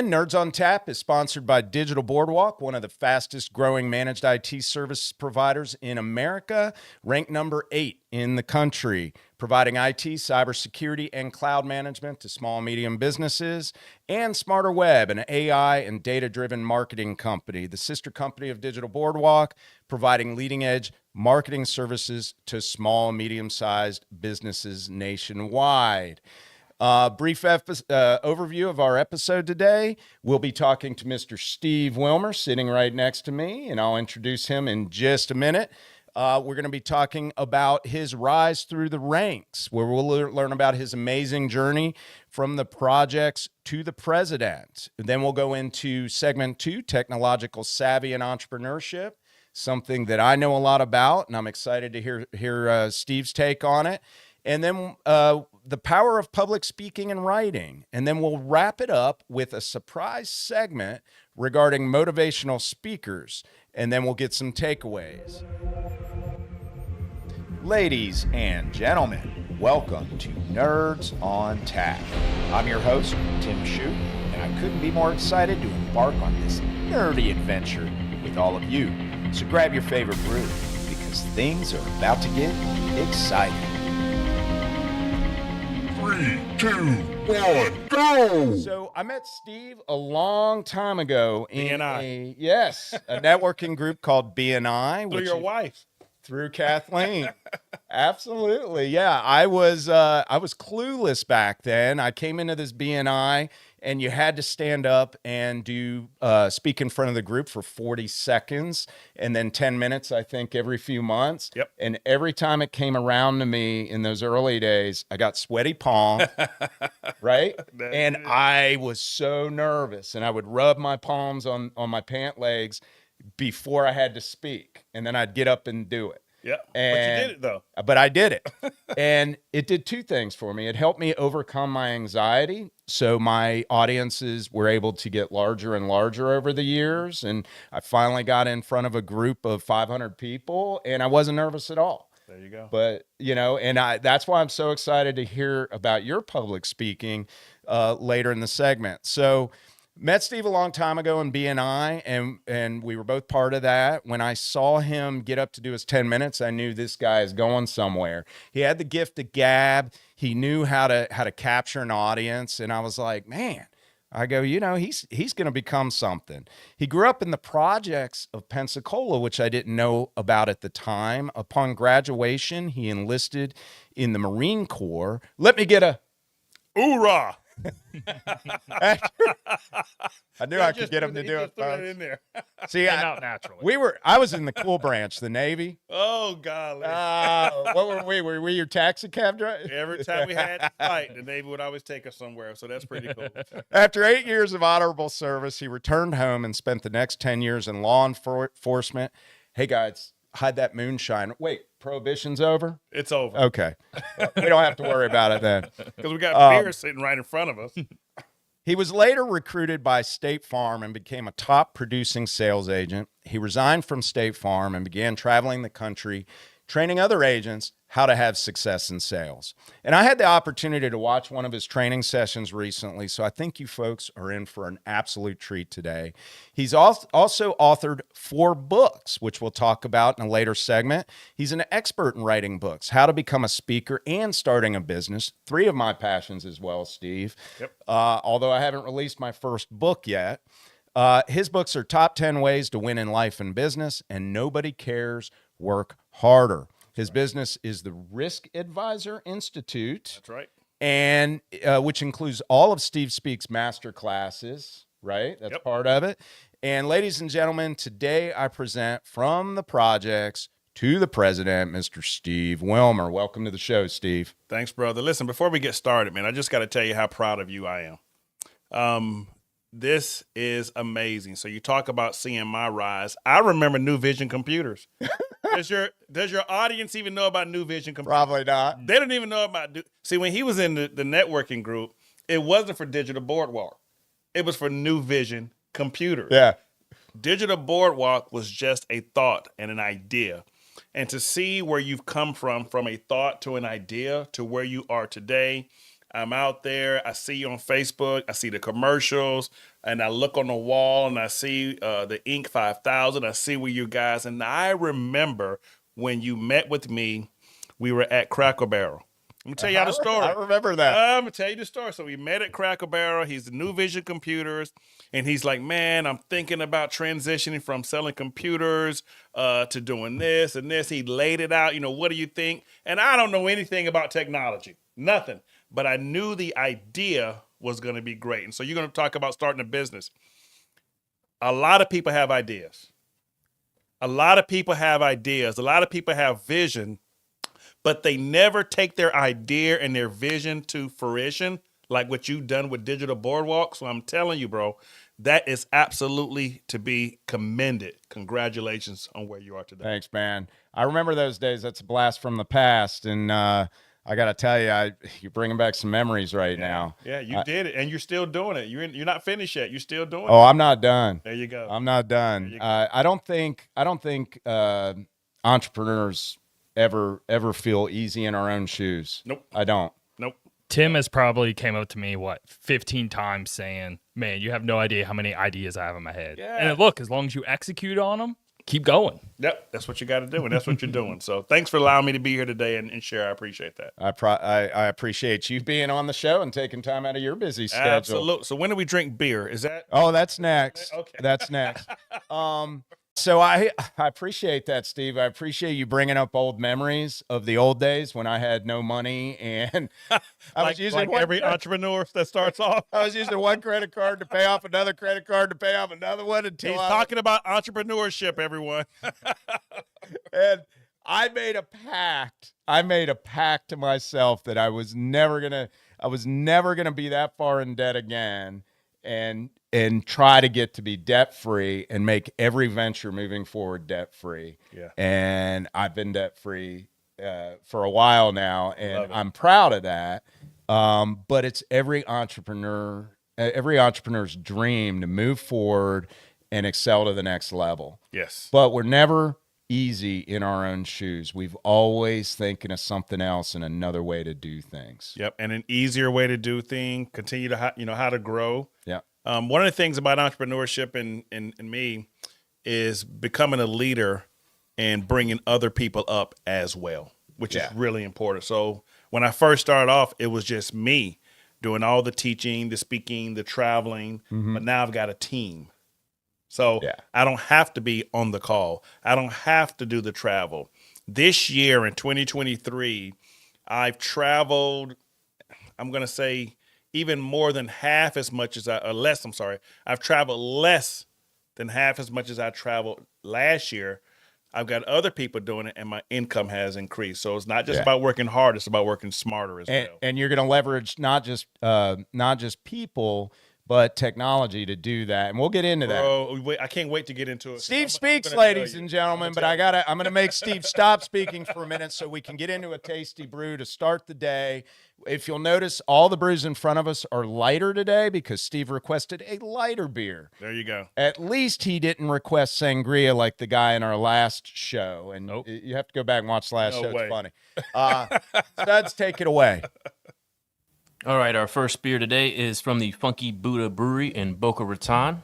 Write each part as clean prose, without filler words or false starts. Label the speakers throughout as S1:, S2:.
S1: Nerds on Tap is sponsored by Digital Boardwalk, one of the fastest growing managed IT service providers in America, ranked number 8 in the country, providing IT, cybersecurity, and cloud management to small and medium businesses, and Smarter Web, an AI and data-driven marketing company, the sister company of Digital Boardwalk, providing leading-edge marketing services to small and medium-sized businesses nationwide. Brief overview of our episode today. We'll be talking to Mr. Steve Wilmer sitting right next to me, and I'll introduce him in just a minute. We're going to be talking about his rise through the ranks, where we'll learn about his amazing journey from the projects to the president. And then we'll go into segment 2, technological savvy and entrepreneurship, something that I know a lot about, and I'm excited to hear Steve's take on it. And then the power of public speaking and writing. And then we'll wrap it up with a surprise segment regarding motivational speakers. And then we'll get some takeaways. Ladies and gentlemen, welcome to Nerds on Tap. I'm your host, Tim Shute, and I couldn't be more excited to embark on this nerdy adventure with all of you. So grab your favorite brew, because things are about to get exciting.
S2: 3, 2, 1, go!
S1: So I met Steve a long time ago in
S3: BNI.
S1: a networking group called BNI.
S3: Through your wife.
S1: Through Kathleen. Absolutely. Yeah. I was clueless back then. I came into this BNI and you had to stand up and do speak in front of the group for 40 seconds and then 10 minutes, I think, every few months.
S3: Yep.
S1: And every time it came around to me in those early days, I got sweaty palms, right? And I was so nervous, and I would rub my palms on my pant legs before I had to speak, and then I'd get up and do it.
S3: Yeah, but you did it though.
S1: But I did it. And it did two things for me. It helped me overcome my anxiety. So my audiences were able to get larger and larger over the years. And I finally got in front of a group of 500 people, and I wasn't nervous at all.
S3: There you go.
S1: But, that's why I'm so excited to hear about your public speaking later in the segment. So met Steve a long time ago in BNI, and we were both part of that. When I saw him get up to do his 10 minutes, I knew this guy is going somewhere. He had the gift of gab. He knew how to capture an audience, and I was like, man, I go, he's going to become something. He grew up in the projects of Pensacola, which I didn't know about at the time. Upon graduation, he enlisted in the Marine Corps. Let me get a
S3: hoorah.
S1: I knew I could get him to do it.
S3: Throw it in there.
S1: See,
S4: out naturally.
S1: I was in the cool branch, the Navy.
S3: Oh, golly.
S1: What were we? Were we your taxi cab driver?
S3: Every time we had to fight, the Navy would always take us somewhere, so that's pretty cool.
S1: After 8 years of honorable service, he returned home and spent the next 10 years in law enforcement. Hey, guys, hide that moonshine. Wait, prohibition's over?
S3: It's over.
S1: Okay. We don't have to worry about it then.
S3: Because we got beer sitting right in front of us.
S1: He was later recruited by State Farm and became a top producing sales agent. He resigned from State Farm and began traveling the country, training other agents how to have success in sales. And I had the opportunity to watch one of his training sessions recently, so I think you folks are in for an absolute treat today. He's also authored 4 books, which we'll talk about in a later segment. He's an expert in writing books, how to become a speaker and starting a business. 3 of my passions as well, Steve.
S3: Yep.
S1: Although I haven't released my first book yet. His books are Top 10 Ways to Win in Life and Business and Nobody Cares, Work Harder. His business is the Risk Advisor Institute.
S3: That's right.
S1: And which includes all of Steve Speaks master classes, right? That's part of it. And ladies and gentlemen, today I present from the projects to the president, Mr. Steve Wilmer. Welcome to the show, Steve.
S3: Thanks, brother. Listen, before we get started, man, I just got to tell you how proud of you I am. This is amazing. So you talk about seeing my rise. I remember New Vision computers. Does your audience even know about New Vision computers?
S1: Probably not.
S3: They don't even know about. See, when he was in the networking group, it wasn't for Digital Boardwalk. It was for New Vision computers.
S1: Yeah.
S3: Digital Boardwalk was just a thought and an idea. And to see where you've come from a thought to an idea to where you are today, I'm out there. I see you on Facebook. I see the commercials, and I look on the wall and I see the Inc. 5000. I see where you guys. And I remember when you met with me, we were at Cracker Barrel. Let me tell you how the story.
S1: I remember that.
S3: I'm gonna tell you the story. So we met at Cracker Barrel. He's the New Vision Computers, and he's like, "Man, I'm thinking about transitioning from selling computers to doing this and this." He laid it out. What do you think? And I don't know anything about technology, nothing. But I knew the idea was going to be great. And so you're going to talk about starting a business. A lot of people have ideas. A lot of people have ideas. A lot of people have vision, but they never take their idea and their vision to fruition, like what you've done with Digital Boardwalk. So I'm telling you, bro, that is absolutely to be commended. Congratulations on where you are today.
S1: Thanks, man. I remember those days. That's a blast from the past. And I got to tell you, you're bringing back some memories right now.
S3: Yeah, you did it, and you're still doing it. You're not finished yet. You're still doing it.
S1: Oh, I'm not done.
S3: There you go.
S1: I'm not done. I don't think entrepreneurs ever feel easy in our own shoes.
S3: Nope.
S1: I don't.
S3: Nope.
S4: Tim has probably came up to me, 15 times saying, "Man, you have no idea how many ideas I have in my head."
S3: Yeah.
S4: And look, as long as you execute on them, keep going.
S3: Yep, that's what you got to do, and that's what you're doing. So thanks for allowing me to be here today and share. I appreciate that.
S1: I appreciate you being on the show and taking time out of your busy schedule.
S3: Absolutely. So when do we drink beer? Is that?
S1: Oh, that's next.
S3: Okay.
S1: That's next. So I appreciate that, Steve. I appreciate you bringing up old memories of the old days when I had no money, and I was using
S3: every entrepreneur that starts off.
S1: I was using one credit card to pay off another credit card to pay off another one until
S3: He's talking about entrepreneurship, everyone.
S1: And I made a pact. I made a pact to myself that I was never gonna be that far in debt again, and try to get to be debt free and make every venture moving forward debt free.
S3: Yeah.
S1: And I've been debt free for a while now, and I'm proud of that. But it's every entrepreneur's dream to move forward and excel to the next level.
S3: Yes.
S1: But we're never easy in our own shoes. We've always thinking of something else and another way to do things.
S3: Yep. And an easier way to do things, continue to, how to grow.
S1: Yeah.
S3: One of the things about entrepreneurship and me is becoming a leader and bringing other people up as well, which is really important. So when I first started off, it was just me doing all the teaching, the speaking, the traveling, but now I've got a team. So I don't have to be on the call. I don't have to do the travel. This year in 2023, I've traveled, I'm going to say, even more than half as much as I've traveled less than half as much as I traveled last year. I've got other people doing it, and my income has increased. So it's not just about working hard; it's about working smarter as well.
S1: And you're going to leverage not just people, but technology to do that. And we'll get into that.
S3: Wait, I can't wait to get into it.
S1: Steve speaks, ladies and gentlemen, but I'm going to make Steve stop speaking for a minute so we can get into a tasty brew to start the day. If you'll notice, all the brews in front of us are lighter today because Steve requested a lighter beer.
S3: There you go.
S1: At least he didn't request sangria like the guy in our last show. And you have to go back and watch the last show. It's funny. Studs, take it away.
S5: All right, our first beer today is from the Funky Buddha Brewery in Boca Raton.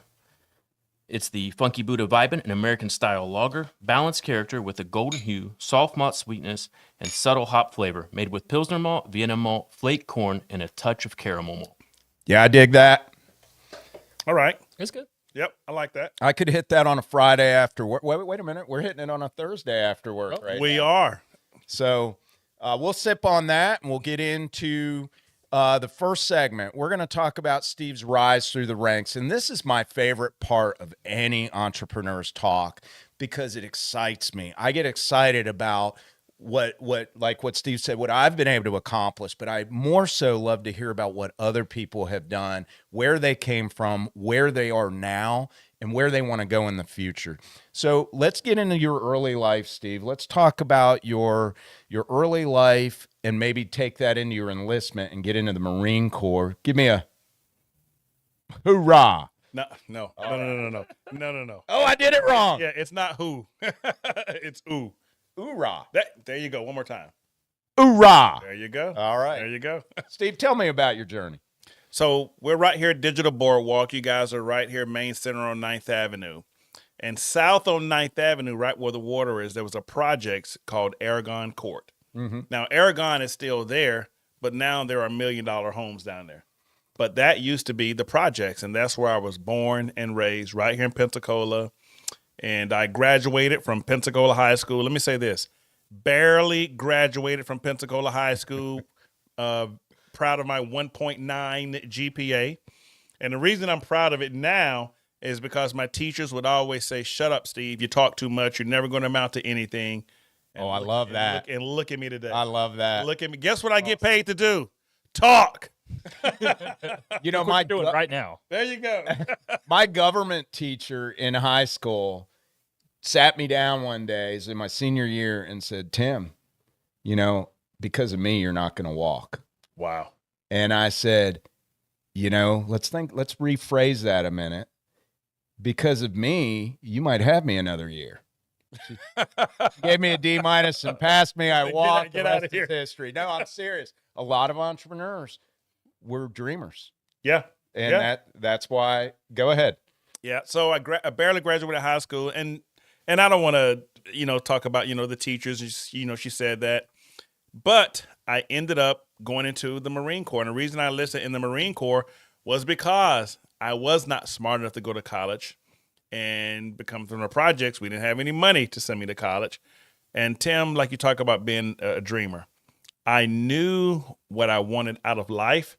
S5: It's the Funky Buddha Vibin, an American-style lager, balanced character with a golden hue, soft malt sweetness, and subtle hop flavor, made with Pilsner malt, Vienna malt, flaked corn, and a touch of caramel malt.
S1: Yeah, I dig that.
S3: All right.
S4: It's good.
S3: Yep, I like that.
S1: I could hit that on a Friday after work. Wait a minute. We're hitting it on a Thursday after work, right?
S3: We are.
S1: So we'll sip on that, and we'll get into the first segment. We're going to talk about Steve's rise through the ranks. And this is my favorite part of any entrepreneur's talk because it excites me. I get excited about what Steve said, what I've been able to accomplish, but I more so love to hear about what other people have done, where they came from, where they are now, and where they want to go in the future. So let's get into your early life, Steve. Let's talk about your early life and maybe take that into your enlistment and get into the Marine Corps. Give me a hoorah.
S3: No.
S1: Oh, I did it wrong.
S3: Yeah, it's not who. It's ooh.
S1: Hoorah.
S3: There you go. One more time.
S1: Hoorah!
S3: There you go.
S1: All right.
S3: There you go.
S1: Steve, tell me about your journey.
S3: So we're right here at Digital Boardwalk. You guys are right here, Main Center on 9th Avenue. And south on 9th Avenue, right where the water is, there was a project called Aragon Court. Now, Aragon is still there, but now there are $1 million homes down there. But that used to be the projects, and that's where I was born and raised, right here in Pensacola. And I graduated from Pensacola High School. Let me say this. Barely graduated from Pensacola High School. Proud of my 1.9 GPA. And the reason I'm proud of it now is because my teachers would always say, shut up, Steve. You talk too much. You're never going to amount to anything. And
S1: I love that.
S3: Look at me today.
S1: I love that.
S3: Look at me. Guess what I get paid to do? Talk.
S1: You know,
S4: We're doing it right now.
S3: There you go.
S1: my government teacher in high school sat me down one day, in my senior year, and said, Tim, you know, because of me, you're not going to walk.
S3: Wow.
S1: And I said, you know, let's rephrase that a minute. Because of me, you might have me another year. She gave me a D- and passed me. I walked.
S3: Get
S1: the
S3: out
S1: rest
S3: of here.
S1: is history. No, I'm serious. A lot of entrepreneurs were dreamers.
S3: Yeah.
S1: And that's why, go ahead.
S3: Yeah. So I barely graduated high school, and I don't want to, talk about, the teachers. She said that, but I ended up going into the Marine Corps. And the reason I enlisted in the Marine Corps was because I was not smart enough to go to college and become from the projects. We didn't have any money to send me to college. And Tim, like you talk about being a dreamer, I knew what I wanted out of life,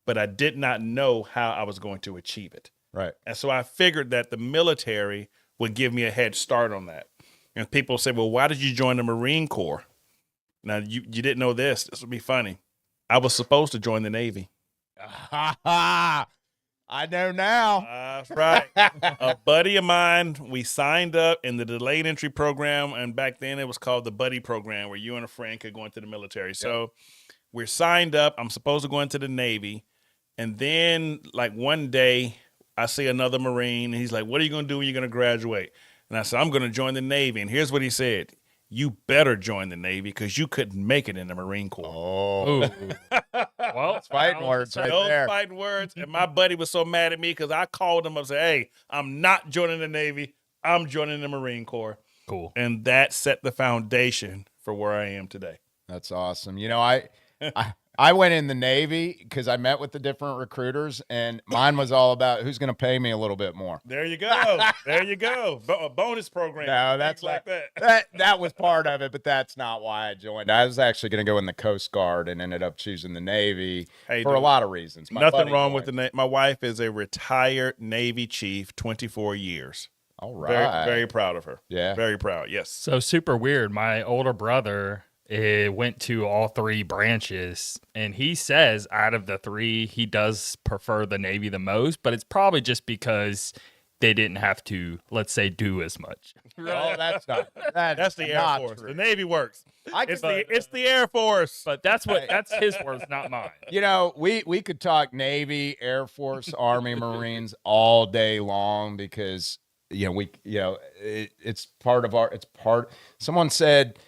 S3: but I did not know how I was going to achieve it.
S1: Right.
S3: And so I figured that the military would give me a head start on that. And people say, well, why did you join the Marine Corps? Now, you didn't know this. This would be funny. I was supposed to join the Navy.
S1: I know now.
S3: That's right. A buddy of mine, we signed up in the delayed entry program, and back then it was called the buddy program, where you and a friend could go into the military. Yep. So we're signed up. I'm supposed to go into the Navy. And then, like, one day, I see another Marine, and he's like, what are you going to do when you're going to graduate? And I said, I'm going to join the Navy. And here's what he said. You better join the Navy because you couldn't make it in the Marine Corps.
S1: Oh.
S4: Well,
S1: It's fighting words right
S3: Those
S1: there.
S3: fighting words. And my buddy was so mad at me because I called him up and said, hey, I'm not joining the Navy. I'm joining the Marine Corps.
S4: Cool.
S3: And that set the foundation for where I am today.
S1: That's awesome. You know, I went in the Navy because I met with the different recruiters, and mine was all about who's going to pay me a little bit more.
S3: There you go. There you go. A bonus program.
S1: No, that's
S3: Things like that.
S1: That was part of it, but that's not why I joined. I was actually going to go in the Coast Guard and ended up choosing the Navy for a lot of reasons.
S3: Nothing wrong with the Navy. My wife is a retired Navy chief, 24 years.
S1: All right.
S3: Very, very proud of her.
S1: Yeah.
S3: Very proud. Yes.
S4: So super weird. My older brother went to all three branches, and he says out of the three, he does prefer the Navy the most, but it's probably just because they didn't have to, let's say, do as much.
S1: Oh, that's not.
S3: That's the Air Force.
S1: True.
S3: The Navy works. It's
S1: could-
S3: the Air Force.
S4: But that's his words, not mine.
S1: You know, we could talk Navy, Air Force, Army, Marines all day long because it's part of someone said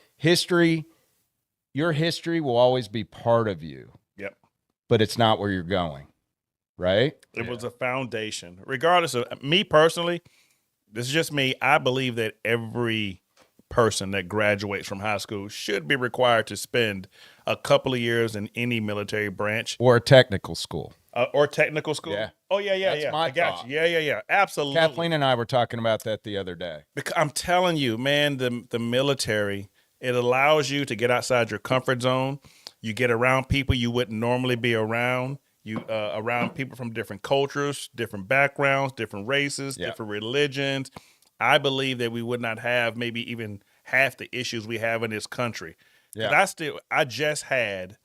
S1: your history will always be part of you.
S3: Yep.
S1: But it's not where you're going. Right?
S3: It was a foundation. Regardless of me personally, this is just me. I believe that every person that graduates from high school should be required to spend a couple of years in any military branch
S1: Or a technical school.
S3: or technical school.
S1: Yeah.
S3: Oh yeah.
S1: That's my
S3: I got
S1: thought.
S3: you. Yeah. Absolutely.
S1: Kathleen and I were talking about that the other day.
S3: Because I'm telling you, man, the military, it allows you to get outside your comfort zone. You get around people you wouldn't normally be around. You around people from different cultures, different backgrounds, different races, different religions. I believe that we would not have maybe even half the issues we have in this country.
S1: Yeah.
S3: I just had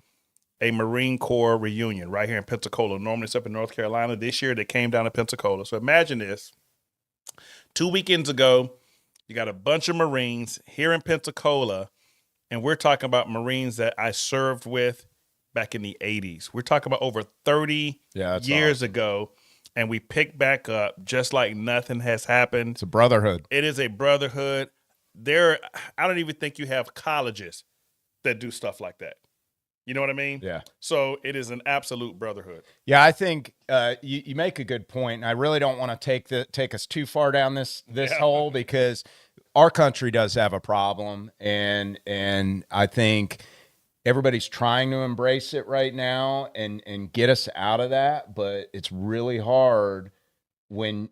S3: a Marine Corps reunion right here in Pensacola. Normally it's up in North Carolina. This year they came down to Pensacola. So imagine this. 2 weekends ago, you got a bunch of Marines here in Pensacola, and we're talking about Marines that I served with back in the 80s. We're talking about over 30 years ago, and we picked back up just like nothing has happened.
S1: It's a brotherhood.
S3: It is a brotherhood. I don't even think you have colleges that do stuff like that. You know what I mean?
S1: Yeah.
S3: So it is an absolute brotherhood.
S1: Yeah, I think you make a good point. And I really don't want to take us too far down this hole, because our country does have a problem, and I think everybody's trying to embrace it right now and get us out of that, but it's really hard when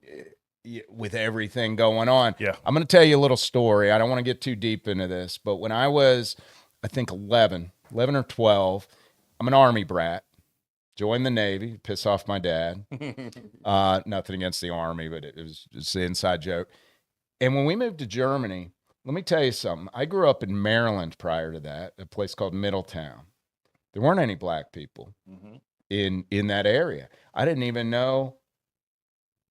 S1: with everything going on.
S3: Yeah.
S1: I'm going to tell you a little story. I don't want to get too deep into this, but when I was, I think 11 or 12, I'm an Army brat. Joined the Navy, piss off my dad. Nothing against the Army, but it's an inside joke. And when we moved to Germany, let me tell you something. I grew up in Maryland prior to that, a place called Middletown. There weren't any black people in that area. I didn't even know,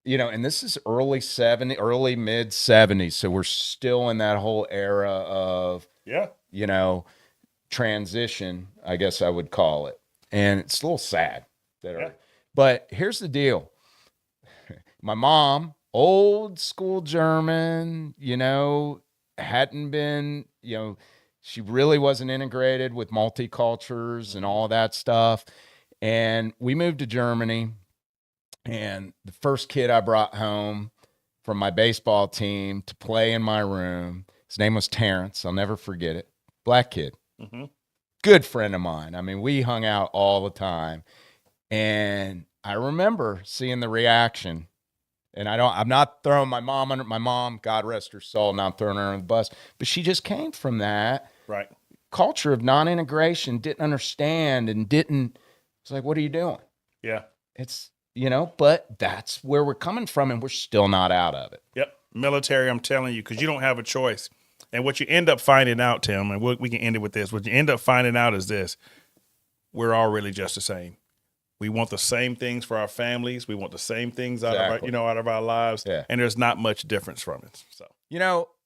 S1: and this is early mid 70s. So we're still in that whole era of, transition, I guess I would call it. And it's a little sad. But here's the deal. My mom, old school German, hadn't been, she really wasn't integrated with multicultures and all that stuff. And we moved to Germany. And the first kid I brought home from my baseball team to play in my room, his name was Terrence. I'll never forget it. Black kid. Mm-hmm. Good friend of mine. I mean, we hung out all the time. And I remember seeing the reaction. And I'm not throwing my mom, God rest her soul, not throwing her under the bus, but she just came from that culture of non-integration, didn't understand it's like, what are you doing?
S3: Yeah.
S1: It's, but that's where we're coming from, and we're still not out of it.
S3: Yep. Military, I'm telling you, because you don't have a choice. And what you end up finding out, Tim, and we can end it with this, what you end up finding out is this: we're all really just the same. We want the same things for our families. We want the same things out of our lives. Yeah. And there's not much difference from it. So,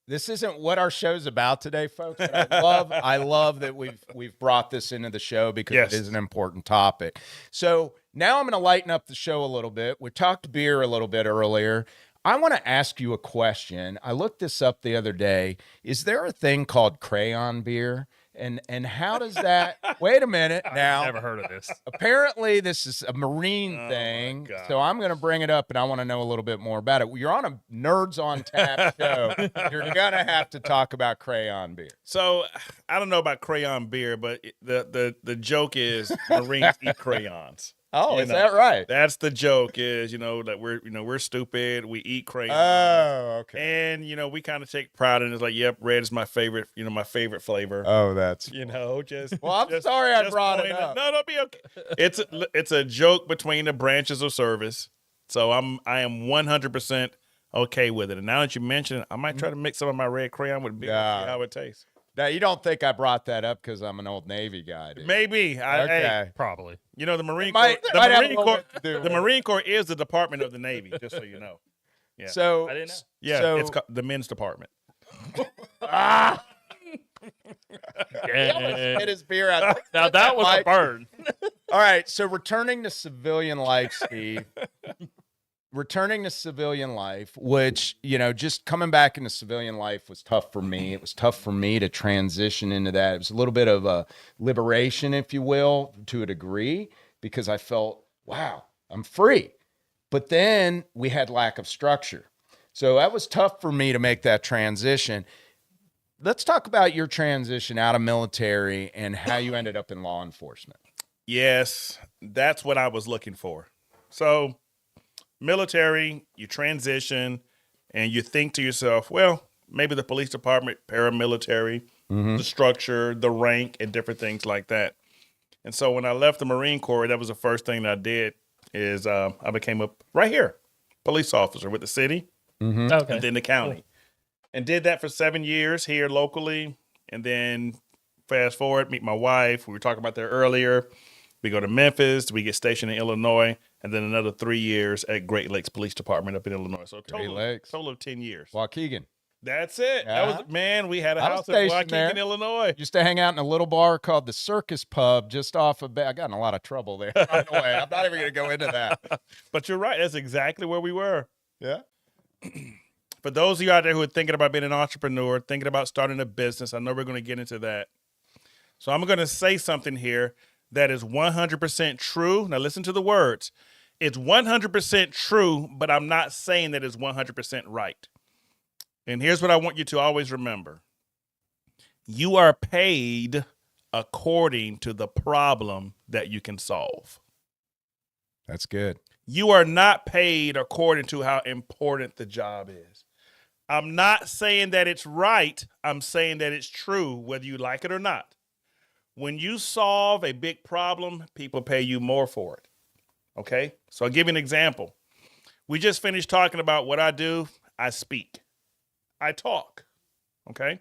S1: this isn't what our show's about today, folks. But I love that we've brought this into the show, because it is an important topic. So now I'm going to lighten up the show a little bit. We talked beer a little bit earlier. I want to ask you a question. I looked this up the other day. Is there a thing called crayon beer? And how does that wait a minute now?
S4: I've never heard of this.
S1: Apparently this is a Marine thing. So I'm going to bring it up, and I want to know a little bit more about it. You're on a Nerds on Tap show. You're going to have to talk about crayon beer.
S3: So I don't know about crayon beer, but the joke is Marines eat crayons.
S1: Oh, is that right?
S3: That's the joke, is, that we're stupid. We eat crayons.
S1: Oh, okay.
S3: And, we kind of take pride in it. It's like, yep, red is my favorite, my favorite flavor.
S1: Oh, that's,
S3: just.
S1: Well, I'm sorry I brought it up.
S3: No, don't be okay. It's a joke between the branches of service. So I am 100% okay with it. And now that you mention it, I might try to mix some of my red crayon with beer and see how it tastes.
S1: Now, you don't think I brought that up because I'm an old Navy guy, dude?
S3: Maybe.
S4: Probably.
S3: The Marine Corps. The Marine Corps is the Department of the Navy, just so you know. Yeah.
S1: So
S4: I didn't know.
S3: Yeah, it's called the men's department.
S1: Hit his beer out.
S4: Now that was a burn.
S1: All right. So returning to civilian life, Steve. Returning to civilian life, which, just coming back into civilian life was tough for me. It was tough for me to transition into that. It was a little bit of a liberation, if you will, to a degree, because I felt, wow, I'm free. But then we had lack of structure. So that was tough for me to make that transition. Let's talk about your transition out of military and how you ended up in law enforcement.
S3: Yes, that's what I was looking for. So military, you transition and you think to yourself, well, maybe the police department, paramilitary, the structure, the rank, and different things like that. And so when I left the Marine Corps, that was the first thing that I did is I became police officer with the city and then the county. And did that for 7 years here locally. And then fast forward, meet my wife. We were talking about that earlier. We go to Memphis. We get stationed in Illinois. And then another 3 years at Great Lakes Police Department up in Illinois. So total of 10 years.
S1: Waukegan.
S3: That's it.
S1: Yeah.
S3: That was, we had a house in Waukegan, Illinois.
S1: Used to hang out in a little bar called the Circus Pub just off of, I got in a lot of trouble there. By the way, I'm not even going to go into that.
S3: But you're right. That's exactly where we were.
S1: Yeah.
S3: For those of you out there who are thinking about being an entrepreneur, thinking about starting a business, I know we're going to get into that. So I'm going to say something here that is 100% true. Now listen to the words. It's 100% true, but I'm not saying that it's 100% right. And here's what I want you to always remember. You are paid according to the problem that you can solve.
S1: That's good.
S3: You are not paid according to how important the job is. I'm not saying that it's right. I'm saying that it's true, whether you like it or not. When you solve a big problem, people pay you more for it. Okay? So I'll give you an example. We just finished talking about what I do. I speak. I talk. Okay?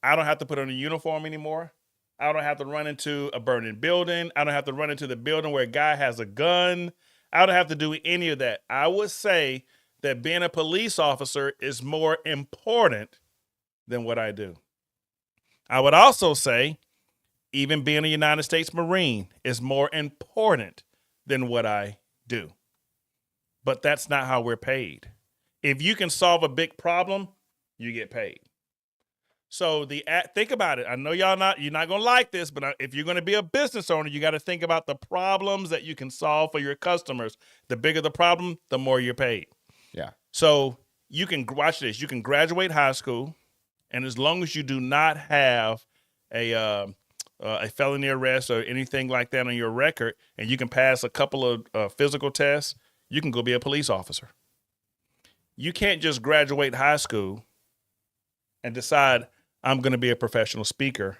S3: I don't have to put on a uniform anymore. I don't have to run into a burning building. I don't have to run into the building where a guy has a gun. I don't have to do any of that. I would say that being a police officer is more important than what I do. I would also say even being a United States Marine is more important than what I do. But that's not how we're paid. If you can solve a big problem, you get paid. So think about it. I know you're not going to like this, but if you're going to be a business owner, you got to think about the problems that you can solve for your customers. The bigger the problem, the more you're paid.
S1: Yeah.
S3: So you can watch this. You can graduate high school, and as long as you do not have a felony arrest or anything like that on your record, and you can pass a couple of physical tests, you can go be a police officer. You can't just graduate high school and decide I'm going to be a professional speaker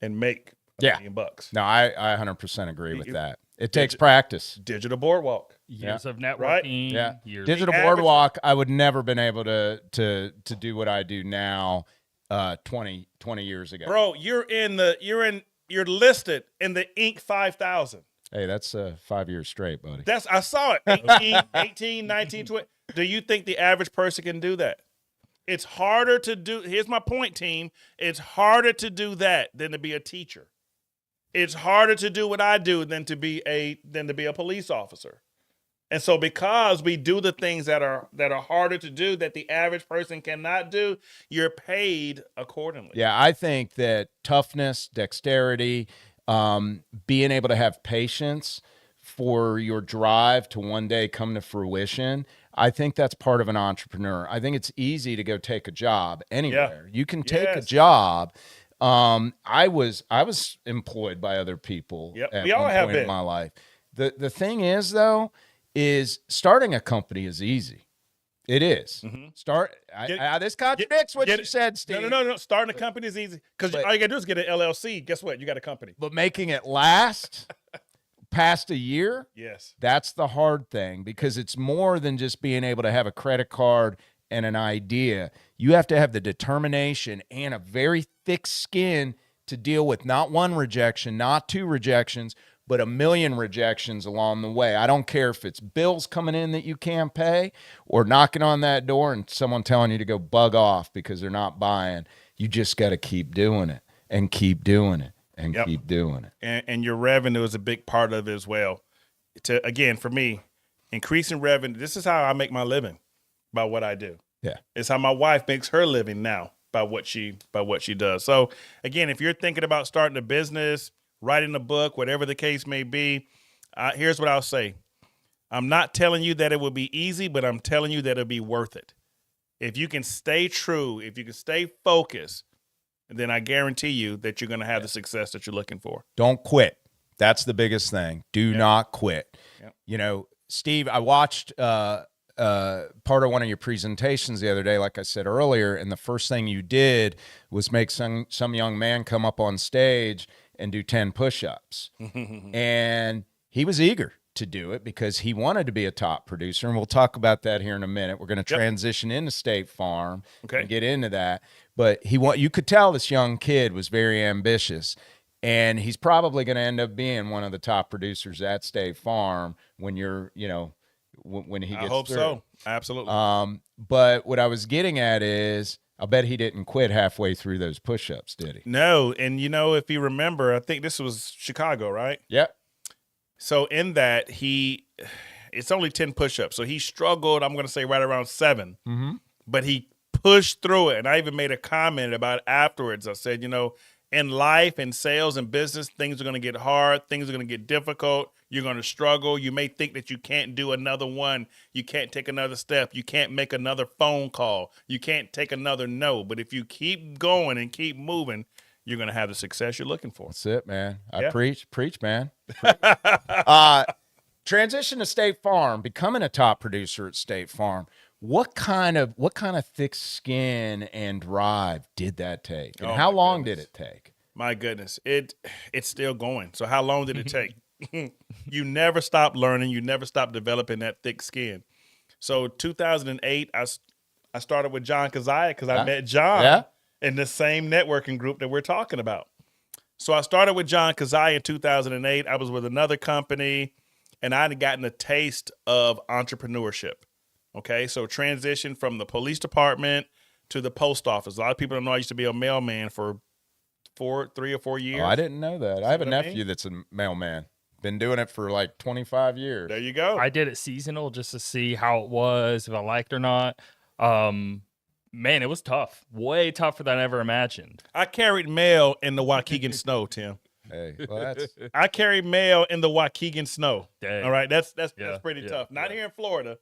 S3: and make $1 million bucks.
S1: No, I 100% agree with that. It takes practice.
S3: Digital boardwalk.
S4: Years of networking.
S3: Right?
S1: Yeah.
S4: Years
S1: Digital boardwalk, I would never been able to do what I do now 20 years ago.
S3: Bro, you're listed in the Inc. 5000.
S1: Hey, that's 5 years straight, buddy.
S3: I saw it. 18, 19, 20. Do you think the average person can do that? It's harder to do. Here's my point, team. It's harder to do that than to be a teacher. It's harder to do what I do than to be a police officer. And so because we do the things that are harder to do that the average person cannot do, you're paid accordingly.
S1: Yeah, I think that toughness, dexterity, being able to have patience for your drive to one day come to fruition, I think that's part of an entrepreneur. I think it's easy to go take a job anywhere. Yeah. You can take a job. I was employed by other people at
S3: we all
S1: one
S3: have
S1: point
S3: been
S1: in my life. The thing is, though, is starting a company is easy. It is. Mm-hmm. This contradicts what you said, Steve.
S3: No. Starting a company is easy because all you got to do is get an LLC. Guess what? You got a company.
S1: But making it last past a year,
S3: yes,
S1: that's the hard thing, because it's more than just being able to have a credit card and an idea. You have to have the determination and a very thick skin to deal with not one rejection, not two rejections, but 1 million rejections along the way. I don't care if it's bills coming in that you can't pay or knocking on that door and someone telling you to go bug off because they're not buying. You just got to keep doing it and keep doing it and keep doing it.
S3: And your revenue is a big part of it as well. Again, for me, increasing revenue, this is how I make my living, by what I do.
S1: Yeah.
S3: It's how my wife makes her living now, by what she does. So again, if you're thinking about starting a business, writing a book, whatever the case may be, here's what I'll say. I'm not telling you that it will be easy, but I'm telling you that it'll be worth it. If you can stay true, if you can stay focused, then I guarantee you that you're going to have the success that you're looking for.
S1: Don't quit. That's the biggest thing. Do not quit.
S3: Yep.
S1: You know, Steve, I watched part of one of your presentations the other day, like I said earlier, and the first thing you did was make some young man come up on stage and do 10 push-ups. And he was eager to do it because he wanted to be a top producer, and we'll talk about that here in a minute. We're going to transition into State Farm and get into that. But you could tell this young kid was very ambitious, and he's probably going to end up being one of the top producers at State Farm when when he gets
S3: I hope
S1: through.
S3: so. Absolutely.
S1: But what I was getting at is, I bet he didn't quit halfway through those push-ups, did he?
S3: No. And, if you remember, I think this was Chicago, right?
S1: Yep.
S3: So in that, it's only 10 push-ups. So he struggled, I'm going to say right around 7.
S1: Mm-hmm.
S3: But he pushed through it. And I even made a comment about it afterwards. I said, In life and sales and business, things are going to get hard. Things are going to get difficult. You're going to struggle. You may think that you can't do another one. You can't take another step. You can't make another phone call. You can't take another no. But if you keep going and keep moving, you're going to have the success you're looking for.
S1: That's it, man. I
S3: Yeah.
S1: preach, man. Transition to State Farm, becoming a top producer at State Farm. What kind of thick skin and drive did that take? And
S3: Oh,
S1: how
S3: my
S1: long
S3: goodness.
S1: did it take?
S3: My goodness, it's still going. So how long did it take? You never stop learning. You never stop developing that thick skin. So 2008, I started with John Keziah because I met John in the same networking group that we're talking about. So I started with John Keziah in 2008. I was with another company, and I had gotten a taste of entrepreneurship. Okay, so transition from the police department to the post office. A lot of people don't know I used to be a mailman for 3 or 4 years.
S1: Oh, I didn't know that. I have a
S3: what I
S1: nephew that's a mailman. Been doing it for like 25 years.
S3: There you go.
S4: I did it seasonal just to see how it was, if I liked it or not. Man, it was tough. Way tougher than I ever imagined.
S3: I carried mail in the Waukegan snow, Tim.
S1: Hey, well, that's
S3: I carried mail in the Waukegan snow.
S4: Dang.
S3: All right, that's
S4: Yeah,
S3: pretty
S4: yeah,
S3: tough. Not
S4: yeah.
S3: here in Florida.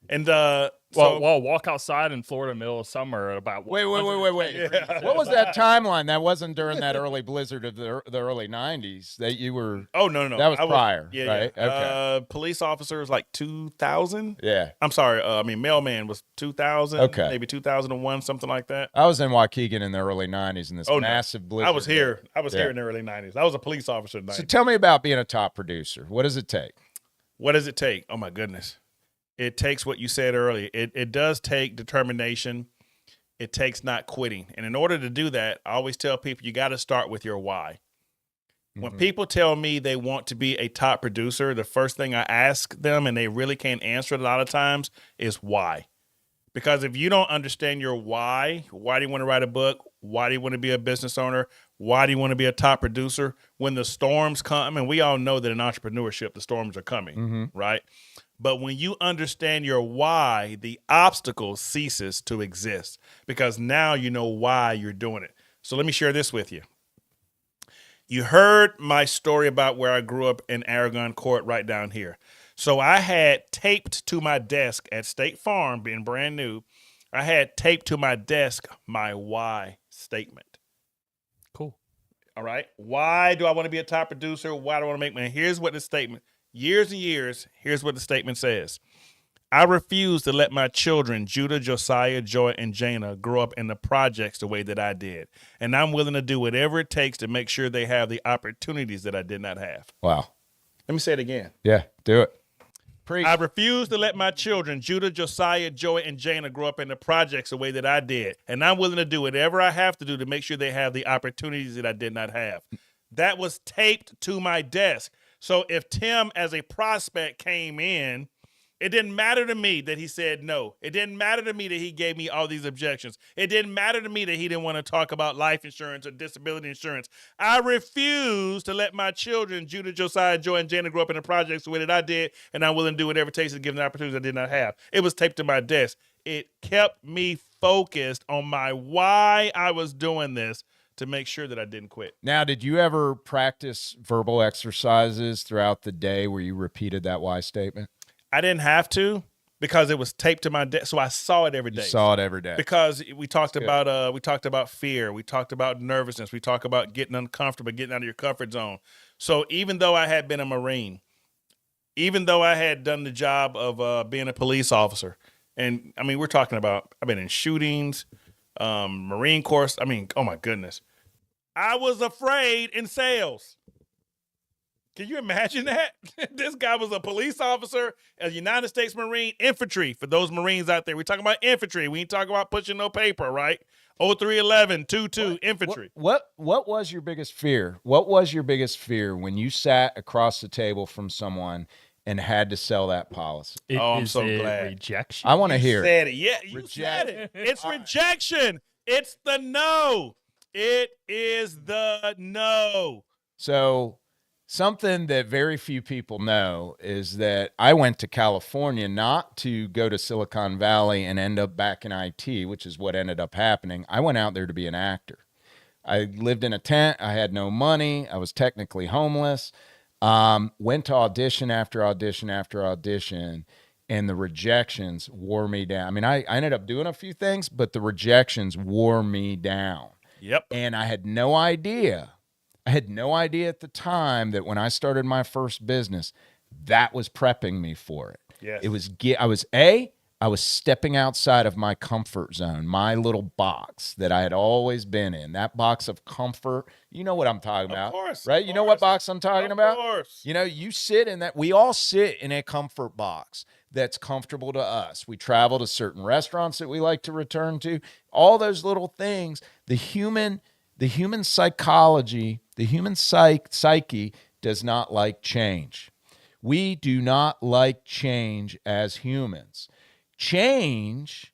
S3: And
S4: Well, walk outside in Florida middle of summer at about
S1: wait.
S4: 120 degrees.
S1: What was that timeline? That wasn't during that early blizzard of the early 90s that you were.
S3: Oh no.
S1: That was prior,
S3: Yeah,
S1: right?
S3: yeah.
S1: Okay.
S3: Police officers like 2000.
S1: Yeah.
S3: I'm sorry. Mailman was 2000.
S1: Okay.
S3: Maybe 2001, something like that.
S1: I was in Waukegan in the early 90s in this massive blizzard.
S3: I was here. I was
S1: Yeah.
S3: here in the early 90s. I was a police officer in the 90s.
S1: So tell me about being a top producer. What does it take?
S3: What does it take? Oh my goodness. It takes what you said earlier. It does take determination. It takes not quitting. And in order to do that, I always tell people you got to start with your why. When people tell me they want to be a top producer, the first thing I ask them, and they really can't answer it a lot of times, is why. Because if you don't understand your why do you want to write a book? Why do you want to be a business owner? Why do you want to be a top producer? When the storms come, and we all know that in entrepreneurship, the storms are coming, right? But when you understand your why, the obstacle ceases to exist because now you know why you're doing it. So let me share this with you. You heard my story about where I grew up in Aragon Court right down here. So I had taped to my desk at State Farm, being brand new, I had taped to my desk my why statement.
S4: Cool.
S3: All right. Why do I want to be a top producer? Why do I want to make money? Here's what the statement, years and years, here's what the statement says. I refuse to let my children, Judah, Josiah, Joy, and Jana, grow up in the projects the way that I did. And I'm willing to do whatever it takes to make sure they have the opportunities that I did not have.
S1: Wow.
S3: Let me say it again.
S1: Yeah, do it. Preach.
S3: I refuse to let my children, Judah, Josiah, Joy, and Jana, grow up in the projects the way that I did. And I'm willing to do whatever I have to do to make sure they have the opportunities that I did not have. That was taped to my desk. So if Tim, as a prospect, came in, it didn't matter to me that he said no. It didn't matter to me that he gave me all these objections. It didn't matter to me that he didn't want to talk about life insurance or disability insurance. I refuse to let my children, Judah, Josiah, Joy, and Jana, grow up in the projects the way that I did, and I'm willing to do whatever it takes to give them the opportunities I did not have. It was taped to my desk. It kept me focused on my why I was doing this to make sure that I didn't quit.
S1: Now, did you ever practice verbal exercises throughout the day where you repeated that why statement?
S3: I didn't have to because it was taped to my desk, so I saw it every day.
S1: You saw it every day.
S3: Because we talked about fear, we talked about nervousness, we talked about getting uncomfortable, getting out of your comfort zone. So even though I had been a Marine, even though I had done the job of being a police officer, and I mean we're talking about I've been in shootings, Marine Corps. I mean, oh my goodness, I was afraid in sales. Can you imagine that? This guy was a police officer, a United States Marine, infantry. For those Marines out there, we're talking about infantry. We ain't talking about pushing no paper, right? 0311, 22, infantry.
S1: What was your biggest fear? What was your biggest fear when you sat across the table from someone and had to sell that policy?
S3: I'm
S4: Is
S3: so
S4: it
S3: glad.
S4: rejection?
S1: I want to hear it.
S3: Said it. Yeah, you said it. It's rejection. It's the no. It is the no.
S1: So something that very few people know is that I went to California not to go to Silicon Valley and end up back in IT, which is what ended up happening. I went out there to be an actor. I lived in a tent. I had no money. I was technically homeless. Went to audition after audition after audition, and the rejections wore me down. I mean, I ended up doing a few things, but the rejections wore me down.
S3: Yep.
S1: And I had no idea. I had no idea at the time that when I started my first business, that was prepping me for it.
S3: Yes.
S1: It was, I was stepping outside of my comfort zone, my little box that I had always been in, that box of comfort. You know what I'm talking about,
S3: course,
S1: right?
S3: of
S1: You know what
S3: course.
S1: box I'm talking
S3: Of
S1: about?
S3: course.
S1: You know, you sit in that. We all sit in a comfort box that's comfortable to us. We travel to certain restaurants that we like to return to. All those little things. The human psychology, the human psyche does not like change. We do not like change as humans. Change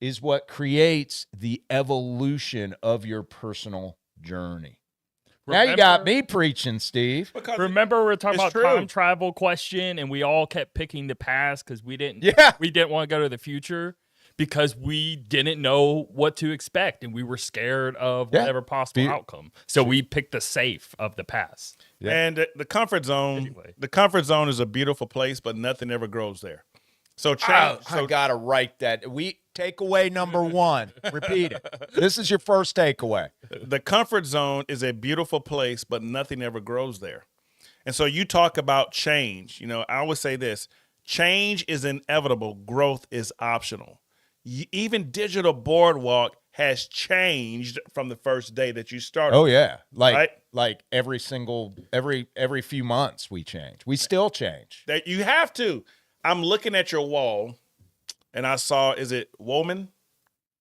S1: is what creates the evolution of your personal journey. Now you got me preaching, Steve.
S4: Remember we were talking
S3: It's
S4: about
S3: true.
S4: time travel question, and we all kept picking the past because we didn't want to go to the future because we didn't know what to expect, and we were scared of whatever possible outcome. So we picked the safe of the past.
S1: Yeah.
S3: And the comfort zone,
S4: Anyway.
S3: the comfort zone is a beautiful place, but nothing ever grows there. So change.
S1: I gotta write that. Takeaway number 1. Repeat it. This is your first takeaway.
S3: The comfort zone is a beautiful place, but nothing ever grows there. And so you talk about change. You know, I always say this: change is inevitable. Growth is optional. Even Digital Boardwalk has changed from the first day that you started.
S1: Oh yeah,
S3: Right?
S1: like every few months we change. We still change.
S3: That you have to. I'm looking at your wall, and I saw, is it Woman?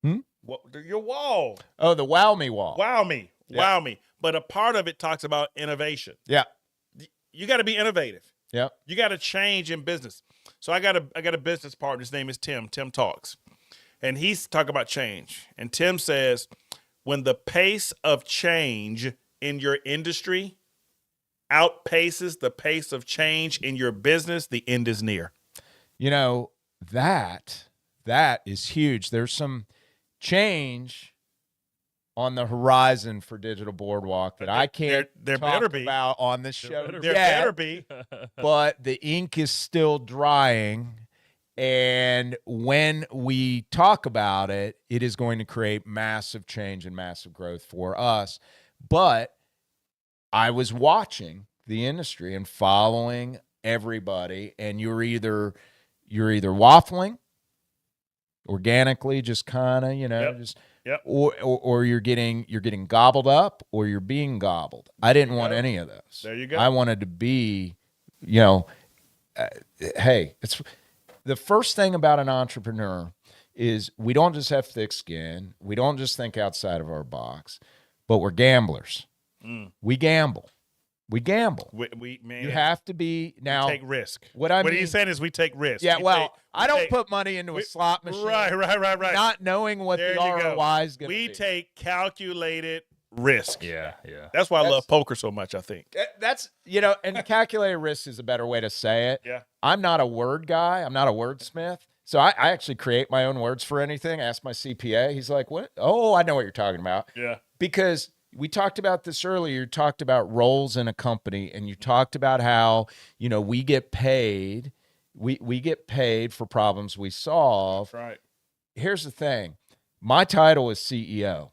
S3: Your wall.
S1: Oh, the Wow Me wall.
S3: Wow me.
S1: Yeah.
S3: Wow me. But a part of it talks about innovation.
S1: Yeah,
S3: You got to be innovative.
S1: yeah.
S3: You got to change in business. So I got a business partner. His name is Tim. Tim talks. And he's talking about change. And Tim says, when the pace of change in your industry outpaces the pace of change in your business, the end is near.
S1: You know, that is huge. There's some change on the horizon for Digital Boardwalk that I can't
S3: there
S1: talk
S3: better be.
S1: about on this show
S3: There
S1: yet,
S3: better be.
S1: but the ink is still drying. And when we talk about it, it is going to create massive change and massive growth for us. But I was watching the industry and following everybody, and you're either waffling organically, just kind of,
S3: Yep.
S1: or you're getting gobbled up, or you're being gobbled. I didn't want
S3: go.
S1: any of those.
S3: There you go.
S1: I wanted to be, hey, it's the first thing about an entrepreneur is we don't just have thick skin. We don't just think outside of our box, but we're gamblers. We gamble.
S3: Man,
S1: You have to be now.
S3: take risk.
S1: What I
S3: What
S1: mean-
S3: he's saying is we take risks.
S1: Yeah,
S3: We
S1: well,
S3: take-
S1: I don't
S3: take-
S1: put money into a slot machine.
S3: Right.
S1: Not knowing what
S3: There
S1: the
S3: you go.
S1: ROI is going to be.
S3: We take calculated risk.
S4: Yeah.
S3: That's why I
S1: That's-
S3: love poker so much, I think.
S1: That's, and calculated risk is a better way to say it.
S3: Yeah.
S1: I'm not a word guy. I'm not a wordsmith. So I actually create my own words for anything. Ask my CPA. He's like, what? Oh, I know what you're talking about.
S3: Yeah.
S1: Because we talked about this earlier. You talked about roles in a company, and you talked about how, we get paid. We get paid for problems we solve.
S3: That's right.
S1: Here's the thing. My title is CEO.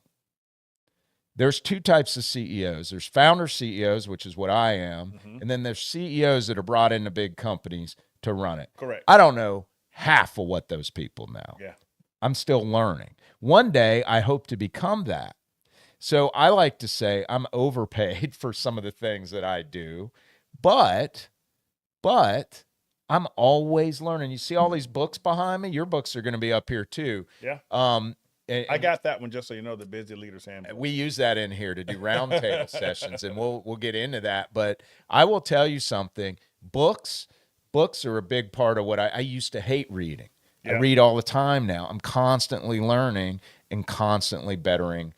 S1: There's two types of CEOs. There's founder CEOs, which is what I am. And then there's CEOs that are brought into big companies to run it.
S3: Correct.
S1: I don't know half of what those people know.
S3: Yeah.
S1: I'm still learning. One day I hope to become that. So I like to say I'm overpaid for some of the things that I do, but I'm always learning. You see all these books behind me? Your books are going to be up here too.
S3: Yeah.
S1: And
S3: I got that one, just so you know, the Busy Leaders Handbook.
S1: we use that in here to do roundtable sessions, and we'll get into that. But I will tell you something. Books are a big part of what I used to hate reading. I
S3: Yeah.
S1: read all the time now. I'm constantly learning and constantly bettering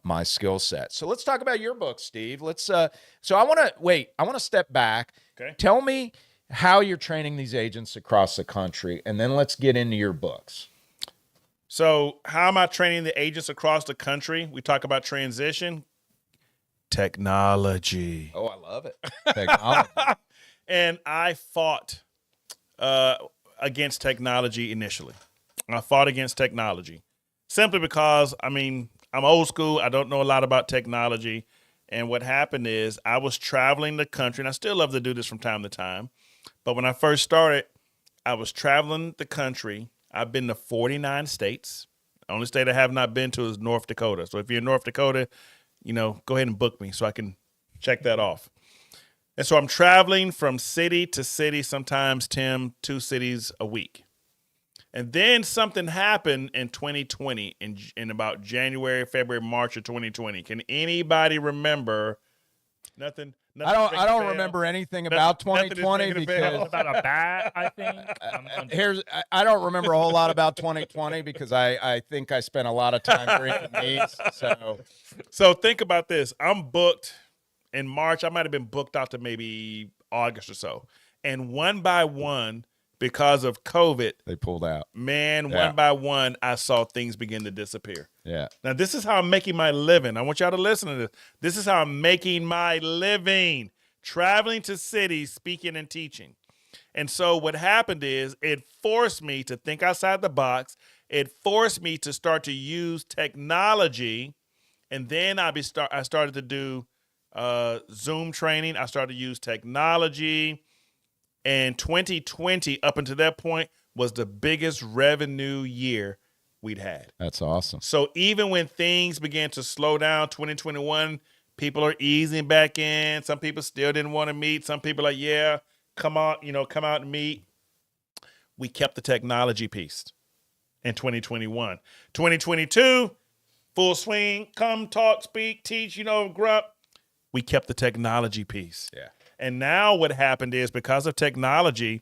S1: my skill set. So let's talk about your book, Steve. So I want to step back.
S3: Okay.
S1: Tell me how you're training these agents across the country, and then let's get into your books.
S3: So how am I training the agents across the country? We talk about transition. Technology.
S1: Oh, I love it. Technology.
S3: And I fought against technology initially. I fought against technology simply because, I mean, I'm old school. I don't know a lot about technology. And what happened is I was traveling the country, and I still love to do this from time to time. But when I first started, I was traveling the country. I've been to 49 states. The only state I have not been to is North Dakota. So if you're in North Dakota, you know, go ahead and book me so I can check that off. And so I'm traveling from city to city, sometimes, Tim, 2 cities a week. And then something happened in 2020, in about January, February, March of 2020. Can anybody remember? Nothing.
S1: I don't remember anything about
S3: nothing is
S1: 2020
S3: ringing a bell.
S1: because
S4: About a bat, I think.
S1: I don't remember a whole lot about 2020 because I think I spent a lot of time drinking these.
S3: So think about this. I'm booked in March. I might have been booked out to maybe August or so. And one by one, because of COVID,
S1: they pulled out.
S3: Man,
S1: Yeah.
S3: one by one, I saw things begin to disappear.
S1: Yeah.
S3: Now, this is how I'm making my living. I want y'all to listen to this. This is how I'm making my living, traveling to cities, speaking and teaching. And so what happened is it forced me to think outside the box. It forced me to start to use technology. And then I started to do Zoom training. I started to use technology. And 2020, up until that point, was the biggest revenue year we'd had.
S1: That's awesome.
S3: So even when things began to slow down, 2021, people are easing back in. Some people still didn't want to meet. Some people are like, yeah, come out and meet. We kept the technology piece in 2021. 2022, full swing, come talk, speak, teach, grow up. We kept the technology piece.
S1: Yeah.
S3: And now what happened is because of technology,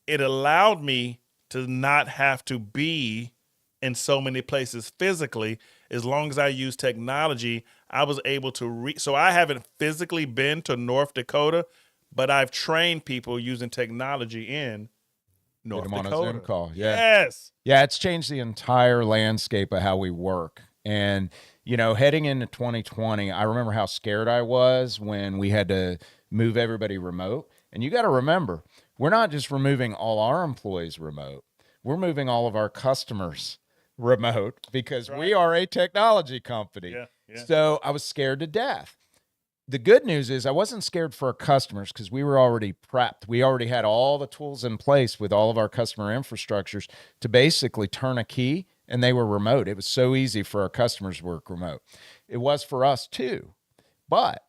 S3: it allowed me to not have to be in so many places physically. As long as I use technology, I was able to so I haven't physically been to North Dakota, but I've trained people using technology in North
S1: Get them
S3: Dakota.
S1: on a Zoom call. Yeah.
S3: Yes.
S1: Yeah, it's changed the entire landscape of how we work. And, heading into 2020, I remember how scared I was when we had to move everybody remote. And you got to remember, we're not just removing all our employees remote. We're moving all of our customers remote because we are a technology company.
S3: Yeah.
S1: So I was scared to death. The good news is I wasn't scared for our customers because we were already prepped. We already had all the tools in place with all of our customer infrastructures to basically turn a key, and they were remote. It was so easy for our customers to work remote. It was for us too, but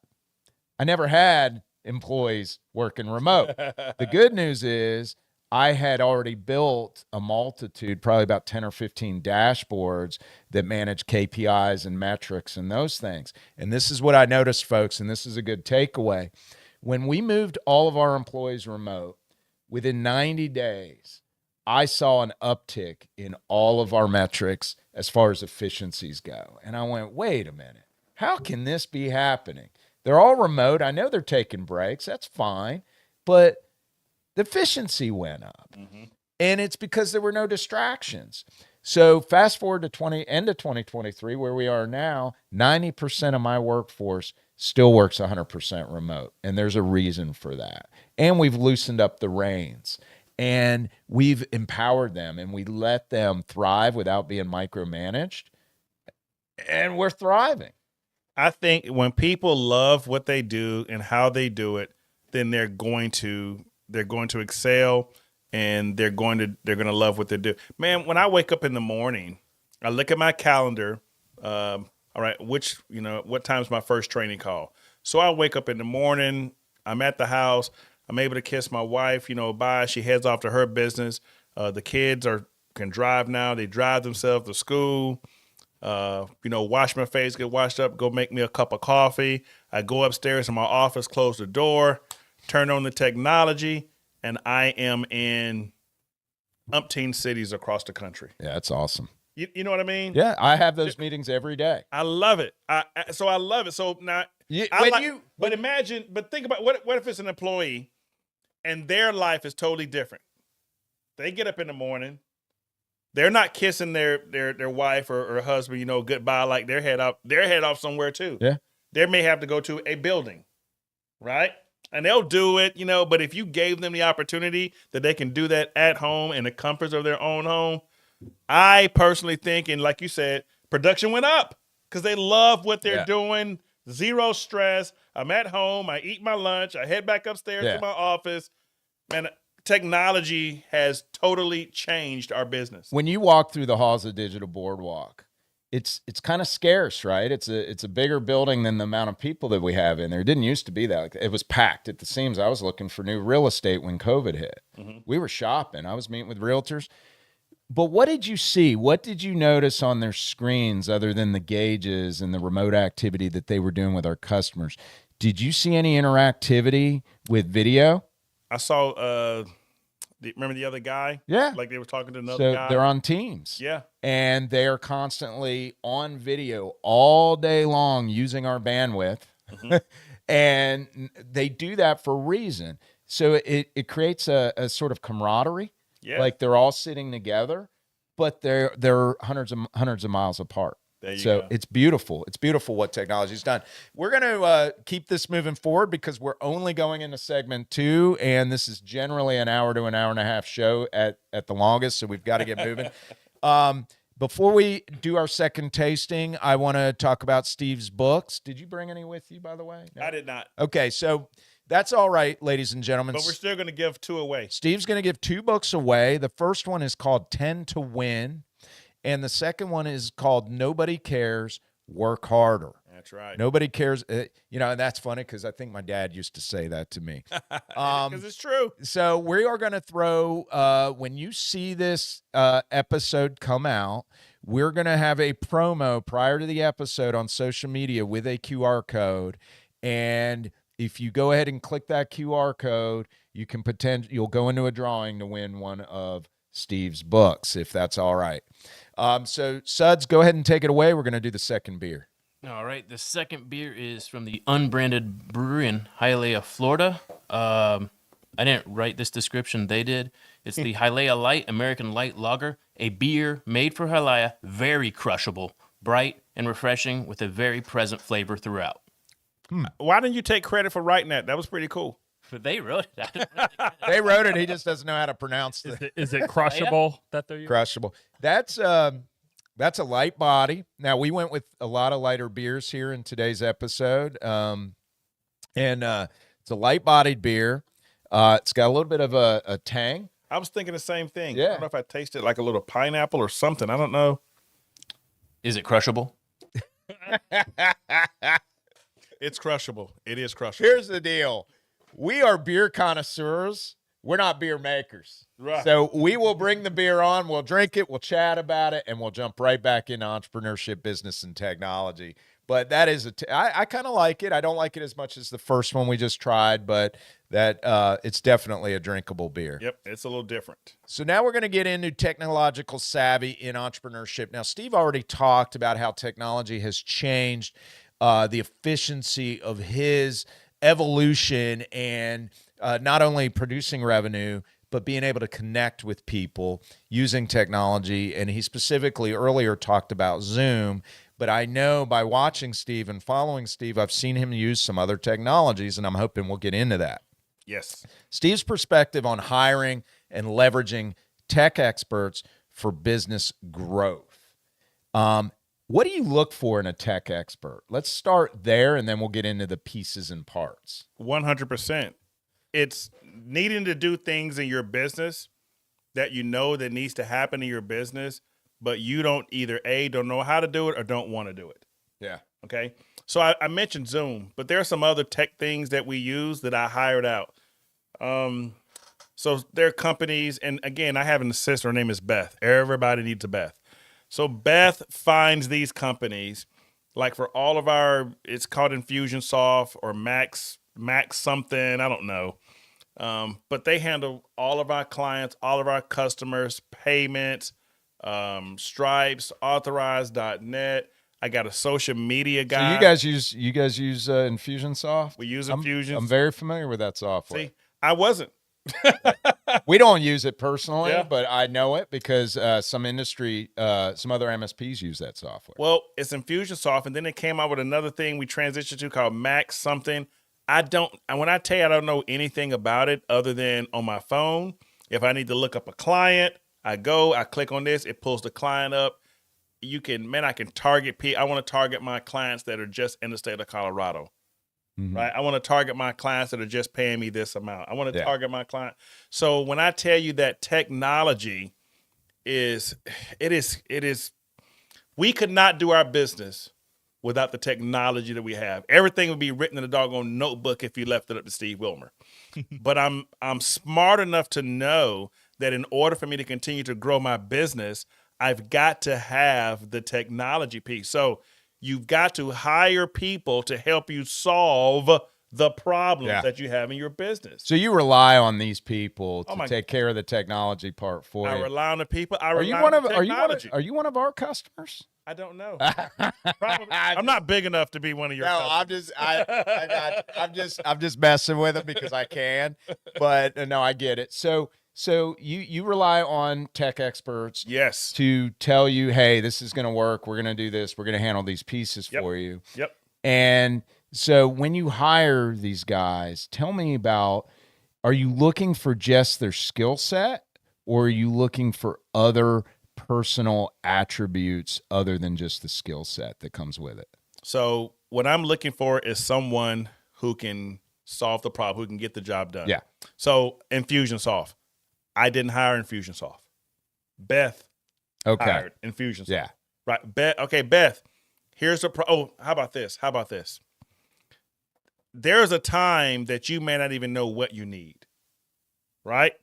S1: I never had employees working remote. The good news is I had already built a multitude, probably about 10 or 15 dashboards that manage KPIs and metrics and those things. And this is what I noticed, folks, and this is a good takeaway. When we moved all of our employees remote, within 90 days, I saw an uptick in all of our metrics as far as efficiencies go. And I went, wait a minute, how can this be happening? They're all remote. I know they're taking breaks. That's fine. But the efficiency went up. Mm-hmm. And it's because there were no distractions. So fast forward to end of 2023, where we are now, 90% of my workforce still works 100% remote. And there's a reason for that. And we've loosened up the reins. And we've empowered them. And we let them thrive without being micromanaged. And we're thriving.
S3: I think when people love what they do and how they do it, then they're going to excel, and they're going to love what they do. Man, when I wake up in the morning, I look at my calendar. All right, what time's my first training call? So I wake up in the morning. I'm at the house. I'm able to kiss my wife. Bye. She heads off to her business. The kids can drive now. They drive themselves to school. Wash my face, get washed up, go make me a cup of coffee. I go upstairs in my office, close the door, turn on the technology, and I am in umpteen cities across the country.
S1: Yeah, that's awesome.
S3: You know what I mean?
S1: Yeah, I have those meetings every day.
S3: I love it. I love it. So now, but think about what if it's an employee and their life is totally different. They get up in the morning, They're not kissing their wife or husband, you know, goodbye, like they're head off somewhere too.
S1: Yeah.
S3: They may have to go to a building, right? And they'll do it, you know, but if you gave them the opportunity that they can do that at home in the comforts of their own home, I personally think, and like you said, production went up because they love what they're doing. Zero stress. I'm at home. I eat my lunch. I head back upstairs to my office. Man, technology has totally changed our business.
S1: When you walk through the halls of Digital Boardwalk, it's kind of scarce, right? It's a bigger building than the amount of people that we have in there. It didn't used to be that. It was packed at the seams. I was looking for new real estate when COVID hit. We were shopping. I was meeting with realtors. But what did you see? What did you notice on their screens other than the gauges and the remote activity that they were doing with our customers? Did you see any interactivity with video?
S3: I saw, remember the other guy?
S1: Yeah.
S3: Like they were talking to another guy?
S1: So they're on Teams.
S3: Yeah.
S1: And they are constantly on video all day long using our bandwidth. And they do that for a reason. So it creates a sort of camaraderie.
S3: Yeah.
S1: Like they're all sitting together, but they're hundreds of miles apart.
S3: There you
S1: go. It's beautiful. It's beautiful what technology's done. We're going to keep this moving forward because we're only going into segment 2, and this is generally an hour to an hour and a half show at the longest, so we've got to get moving. Before we do our second tasting, I want to talk about Steve's books. Did you bring any with you, by the way? No?
S3: I did not.
S1: Okay, so that's all right, ladies and gentlemen.
S3: But we're still going to give 2 away.
S1: Steve's going to give 2 books away. The first one is called 10 to Win, and the second one is called Nobody Cares, Work Harder.
S3: That's right.
S1: Nobody cares. You know, and that's funny because I think my dad used to say that to me.
S3: Because it's true.
S1: So we are going to throw, when you see this episode come out, we're going to have a promo prior to the episode on social media with a QR code. And if you go ahead and click that QR code, you can you'll go into a drawing to win one of Steve's books, if that's all right. So Suds, go ahead and take it away. We're going to do the second beer.
S5: All right, the second beer is from the Unbranded Brewery in Hialeah, Florida. I didn't write this description, they did. It's the Hialeah Light American Light Lager, a beer made for Hialeah, very crushable, bright and refreshing with a very present flavor throughout.
S3: Why didn't you take credit for writing that? That was pretty cool.
S5: But they wrote it.
S1: They wrote it. He just doesn't know how to pronounce it.
S4: Is it crushable that they're using?
S1: Crushable. That's a light body. Now, we went with a lot of lighter beers here in today's episode. And it's a light-bodied beer. It's got a little bit of a tang.
S3: I was thinking the same thing.
S1: Yeah.
S3: I don't know if I tasted like a little pineapple or something. I don't know.
S5: Is it crushable?
S3: It's crushable. It is crushable.
S1: Here's the deal. We are beer connoisseurs. We're not beer makers.
S3: Right.
S1: So we will bring the beer on, we'll drink it, we'll chat about it, and we'll jump right back into entrepreneurship, business, and technology. But that is I kind of like it. I don't like it as much as the first one we just tried, but that it's definitely a drinkable beer.
S3: Yep, it's a little different.
S1: So now we're going to get into technological savvy in entrepreneurship. Now, Steve already talked about how technology has changed the efficiency of his evolution and not only producing revenue, but being able to connect with people using technology. And he specifically earlier talked about Zoom. But I know by watching Steve and following Steve, I've seen him use some other technologies, and I'm hoping we'll get into that.
S3: Yes.
S1: Steve's perspective on hiring and leveraging tech experts for business growth. What do you look for in a tech expert? Let's start there, and then we'll get into the pieces and parts.
S3: 100%. It's needing to do things in your business that you know that needs to happen in your business, but you don't either don't know how to do it or don't want to do it.
S1: Yeah.
S3: Okay. So I mentioned Zoom, but there are some other tech things that we use that I hired out. So there are companies, and again, I have an assistant. Her name is Beth. Everybody needs a Beth. So Beth finds these companies, like for all of it's called Infusionsoft or Max something, I don't know. But they handle all of our clients, all of our customers, payments, Stripes, Authorize.net. I got a social media guy.
S1: So you guys use Infusionsoft?
S3: We use Infusion.
S1: I'm very familiar with that software.
S3: See, I wasn't.
S1: We don't use it personally,
S3: Yeah.
S1: but I know it because some other MSPs use that software.
S3: Well, it's Infusionsoft, and then it came out with another thing we transitioned to called Max something. And when I tell you I don't know anything about it other than on my phone, if I need to look up a client, I click on this, it pulls the client up. I can target people. I want to target my clients that are just in the state of Colorado, right? I want to target my clients that are just paying me this amount. I want to target my client. So when I tell you that technology it is, we could not do our business without the technology that we have. Everything would be written in a doggone notebook if you left it up to Steve Wilmer. But I'm smart enough to know that in order for me to continue to grow my business, I've got to have the technology piece. So you've got to hire people to help you solve the problems that you have in your business.
S1: So you rely on these people to take care of the technology part for you.
S3: I rely on the people.
S1: Are you one of our customers?
S3: I don't know. Probably. I'm not big enough to be one of your customers.
S1: I'm just messing with them because I can. But no, I get it. So you rely on tech experts,
S3: yes,
S1: to tell you, hey, this is going to work. We're going to do this. We're going to handle these pieces for you.
S3: Yep.
S1: And so when you hire these guys, tell me about, are you looking for just their skill set, or are you looking for other personal attributes other than just the skill set that comes with it?
S3: So what I'm looking for is someone who can solve the problem, who can get the job done.
S1: Yeah.
S3: So Infusionsoft. I didn't hire Infusionsoft. Beth hired Infusionsoft.
S1: Yeah.
S3: Right. Beth, here's how about this? There's a time that you may not even know what you need. Right?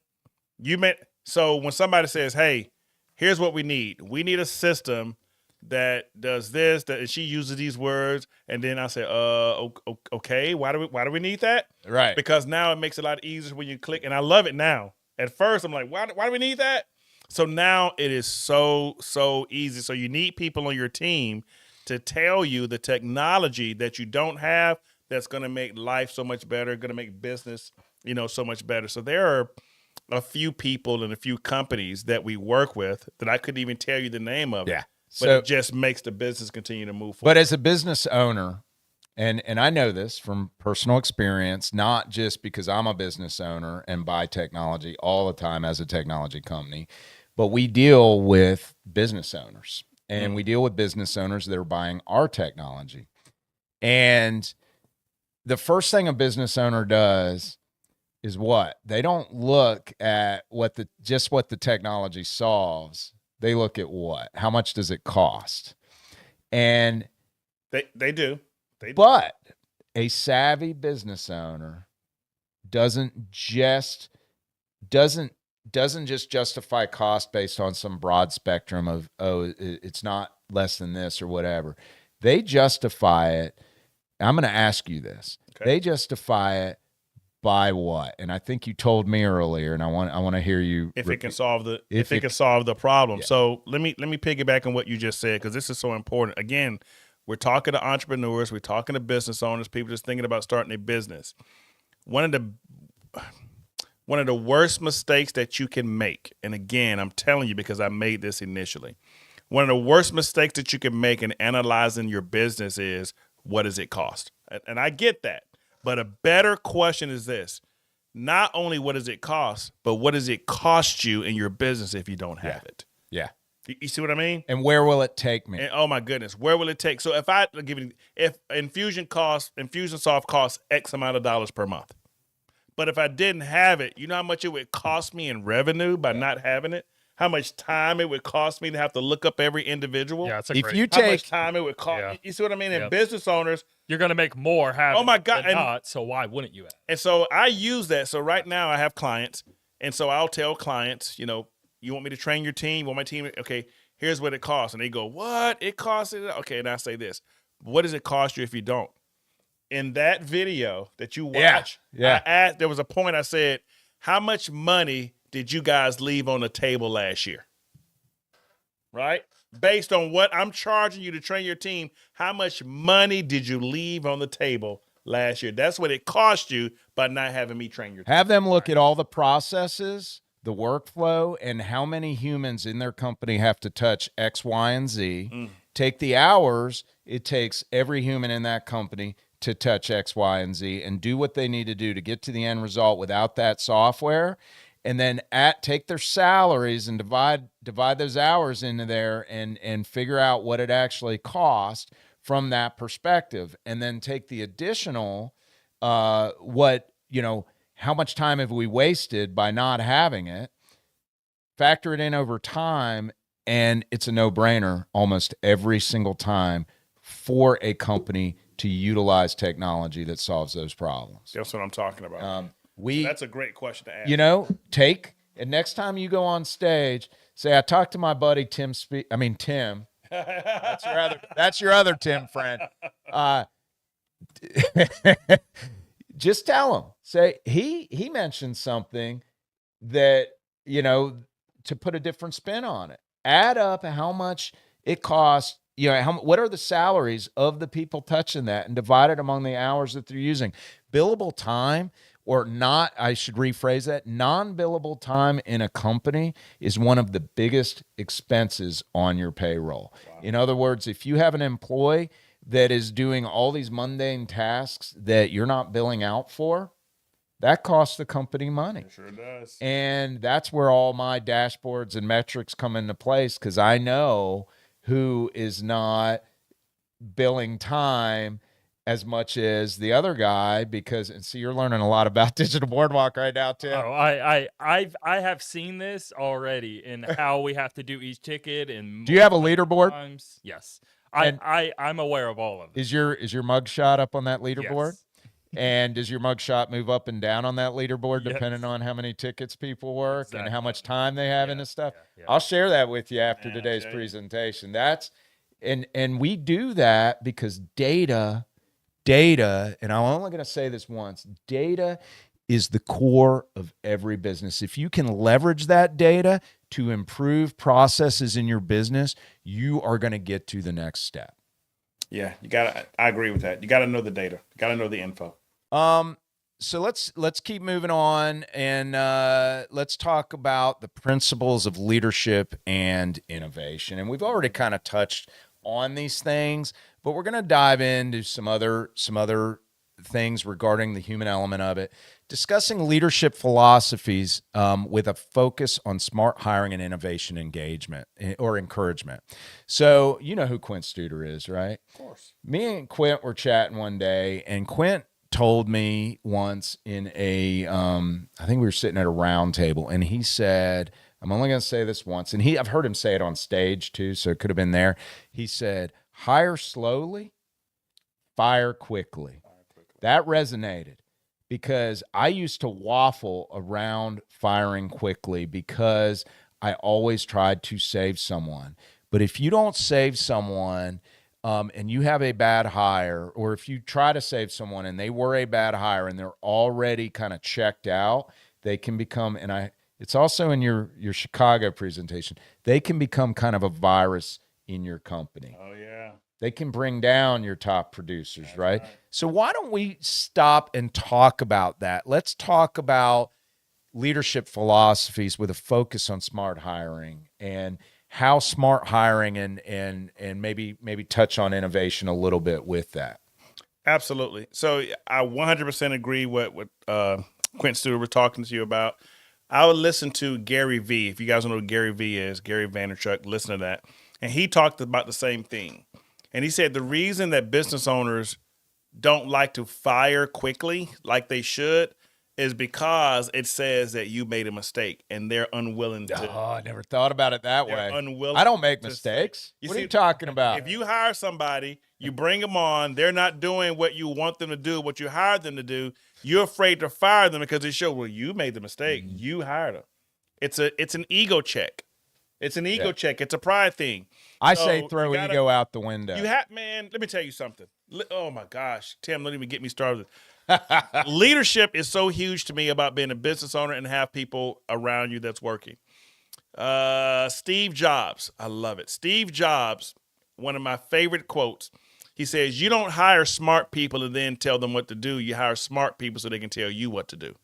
S3: So when somebody says, hey, here's what we need. We need a system that does this, and she uses these words, and then I say, okay, why do we need that?
S1: Right.
S3: Because now it makes it a lot easier when you click, and I love it now. At first, I'm like, why do we need that? So now it is so easy. So you need people on your team to tell you the technology that you don't have that's going to make life so much better, going to make business, so much better. So there are a few people and a few companies that we work with that I couldn't even tell you the name of.
S1: Yeah.
S3: But it just makes the business continue to move forward.
S1: But as a business owner, and I know this from personal experience, not just because I'm a business owner and buy technology all the time as a technology company, but we deal with business owners, and we deal with business owners that are buying our technology. And the first thing a business owner does is what? They don't look at what the technology solves. They look at what? How much does it cost? And
S3: they do.
S1: But a savvy business owner doesn't just justify cost based on some broad spectrum of, it's not less than this or whatever. They justify it. I'm going to ask you this. Okay. They justify it by what? And I think you told me earlier, and I want to hear you.
S3: If it can solve the problem.
S1: Yeah.
S3: So let me piggyback on what you just said, because this is so important. Again, we're talking to entrepreneurs, we're talking to business owners, people just thinking about starting a business. One of the worst mistakes that you can make, and again, I'm telling you because I made this initially. One of the worst mistakes that you can make in analyzing your business is, what does it cost? And I get that. But a better question is this. Not only what does it cost, but what does it cost you in your business if you don't have it?
S1: Yeah.
S3: You see what I mean?
S1: And where will it take me?
S3: And, oh my goodness, where will it take? So if Infusionsoft costs X amount of dollars per month, but if I didn't have it, you know how much it would cost me in revenue by not having it? How much time it would cost me to have to look up every individual?
S4: Yeah,
S3: how much time it would cost?
S4: Yeah.
S3: You see what I mean? And business owners,
S4: you're going to make more having than not, so why wouldn't you have?
S3: And so I use that. So right now I have clients, and so I'll tell clients, you want me to train your team? You want my team? Okay, here's what it costs. And they go, what? It costs it? Okay, and I say this. What does it cost you if you don't? In that video that you watch, there was a point I said, how much money did you guys leave on the table last year? Right? Based on what I'm charging you to train your team, how much money did you leave on the table last year. That's what it cost you by not having me train your team.
S1: Have them look at all the processes, the workflow, and how many humans in their company have to touch X, Y, and Z. Take the hours it takes every human in that company to touch X, Y, and Z and do what they need to do to get to the end result without that software. And then take their salaries and divide those hours into there and figure out what it actually costs from that perspective. And then take the additional, how much time have we wasted by not having it, factor it in over time, and it's a no-brainer almost every single time for a company to utilize technology that solves those problems.
S3: That's what I'm talking about.
S1: So
S3: that's a great question to ask.
S1: And next time you go on stage, say, I talked to my buddy Tim. That's your other Tim friend. Just tell him. Say he mentioned something that, to put a different spin on it. Add up how much it costs. What are the salaries of the people touching that and divide it among the hours that they're using. Billable time, or not, I should rephrase that, non-billable time in a company is one of the biggest expenses on your payroll. Wow. In other words, if you have an employee that is doing all these mundane tasks that you're not billing out for, that costs the company money.
S3: It sure does.
S1: And that's where all my dashboards and metrics come into place, because I know who is not billing time as much as the other guy, and see, you're learning a lot about Digital Boardwalk right now, Tim.
S4: Oh, I have seen this already in how we have to do each ticket. And
S1: do you have a leaderboard?
S4: Times. Yes, I'm aware of all of it.
S1: Is your mugshot up on that leaderboard?
S4: Yes.
S1: And does your mugshot move up and down on that leaderboard depending on how many tickets people work and how much time they have in this stuff? Yeah. I'll share that with you after today's presentation. And we do that because data, and I'm only going to say this once, data is the core of every business. If you can leverage that data to improve processes in your business, you are going to get to the next step.
S3: Yeah, I agree with that. You got to know the data. You got to know the info.
S1: So let's keep moving on, and let's talk about the principles of leadership and innovation. And we've already kind of touched on these things, but we're going to dive into some other things regarding the human element of it, discussing leadership philosophies with a focus on smart hiring and innovation engagement or encouragement. So you know who Quint Studer is, right?
S3: Of course.
S1: Me and Quint were chatting one day, and Quint told me once in I think we were sitting at a round table, and he said, I'm only going to say this once, and I've heard him say it on stage too, so it could have been there. He said, hire slowly, fire quickly. That resonated because I used to waffle around firing quickly because I always tried to save someone. But if you don't save someone and you have a bad hire, or if you try to save someone and they were a bad hire and they're already kind of checked out, they can become, it's also in your Chicago presentation, they can become kind of a virus in your company.
S3: Oh, yeah.
S1: They can bring down your top producers, right? So why don't we stop and talk about that? Let's talk about leadership philosophies with a focus on smart hiring and how smart hiring and maybe touch on innovation a little bit with that.
S3: Absolutely. So I 100% agree what Quint Studer was talking to you about. I would listen to Gary V. If you guys don't know who Gary V is, Gary Vaynerchuk, listen to that. And he talked about the same thing. And he said the reason that business owners don't like to fire quickly like they should is because it says that you made a mistake and they're unwilling to.
S1: Oh, I never thought about it that way.
S3: Unwilling.
S1: I don't make mistakes. What are you talking about?
S3: If you hire somebody, you bring them on, they're not doing what you want them to do, what you hired them to do, you're afraid to fire them because they show, well, you made the mistake. Mm-hmm. You hired them. It's an ego check. It's an ego check. It's a pride thing.
S1: I say throw ego out the window.
S3: Man, let me tell you something. Oh, my gosh. Tim, don't even get me started. Leadership is so huge to me about being a business owner and have people around you that's working. Steve Jobs. I love it. Steve Jobs, one of my favorite quotes. He says, you don't hire smart people and then tell them what to do. You hire smart people so they can tell you what to do.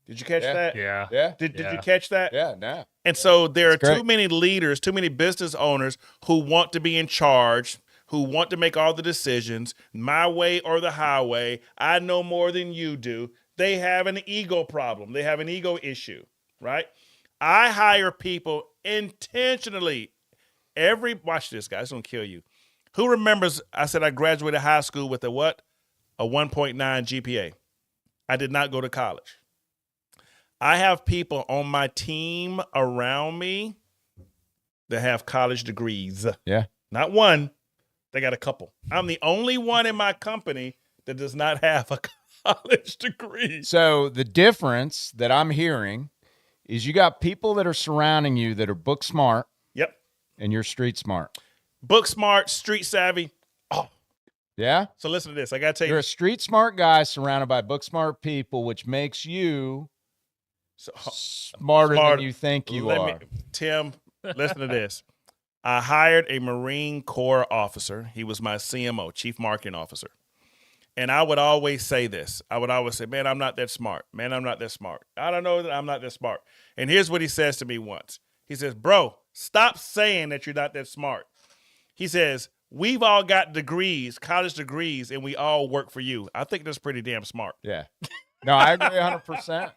S3: Did you catch that?
S4: Yeah.
S1: Yeah.
S3: Did you catch that?
S1: Yeah. No.
S3: And so there are
S1: That's great.
S3: too many leaders, too many business owners who want to be in charge, who want to make all the decisions, my way or the highway. I know more than you do. They have an ego problem. They have an ego issue, right? I hire people intentionally. Watch this, guys. It's going to kill you. Who remembers I said I graduated high school with a what? A 1.9 GPA. I did not go to college. I have people on my team around me that have college degrees.
S1: Yeah.
S3: Not one. They got a couple. I'm the only one in my company that does not have a college degree.
S1: So the difference that I'm hearing is you got people that are surrounding you that are book smart.
S3: Yep.
S1: And you're street smart.
S3: Book smart, street savvy. Oh.
S1: Yeah?
S3: So listen to this. I got to tell
S1: You're
S3: you.
S1: a street smart guy surrounded by book smart people, which makes you smarter than you think you are.
S3: Tim, listen to this. I hired a Marine Corps officer. He was my CMO, Chief Marketing Officer. And I would always say this. I would always say, man, I'm not that smart. Man, I'm not that smart. I don't know that I'm not that smart. And here's what he says to me once. He says, bro, stop saying that you're not that smart. He says, we've all got degrees, college degrees, and we all work for you. I think that's pretty damn smart.
S1: Yeah. No, I agree 100%.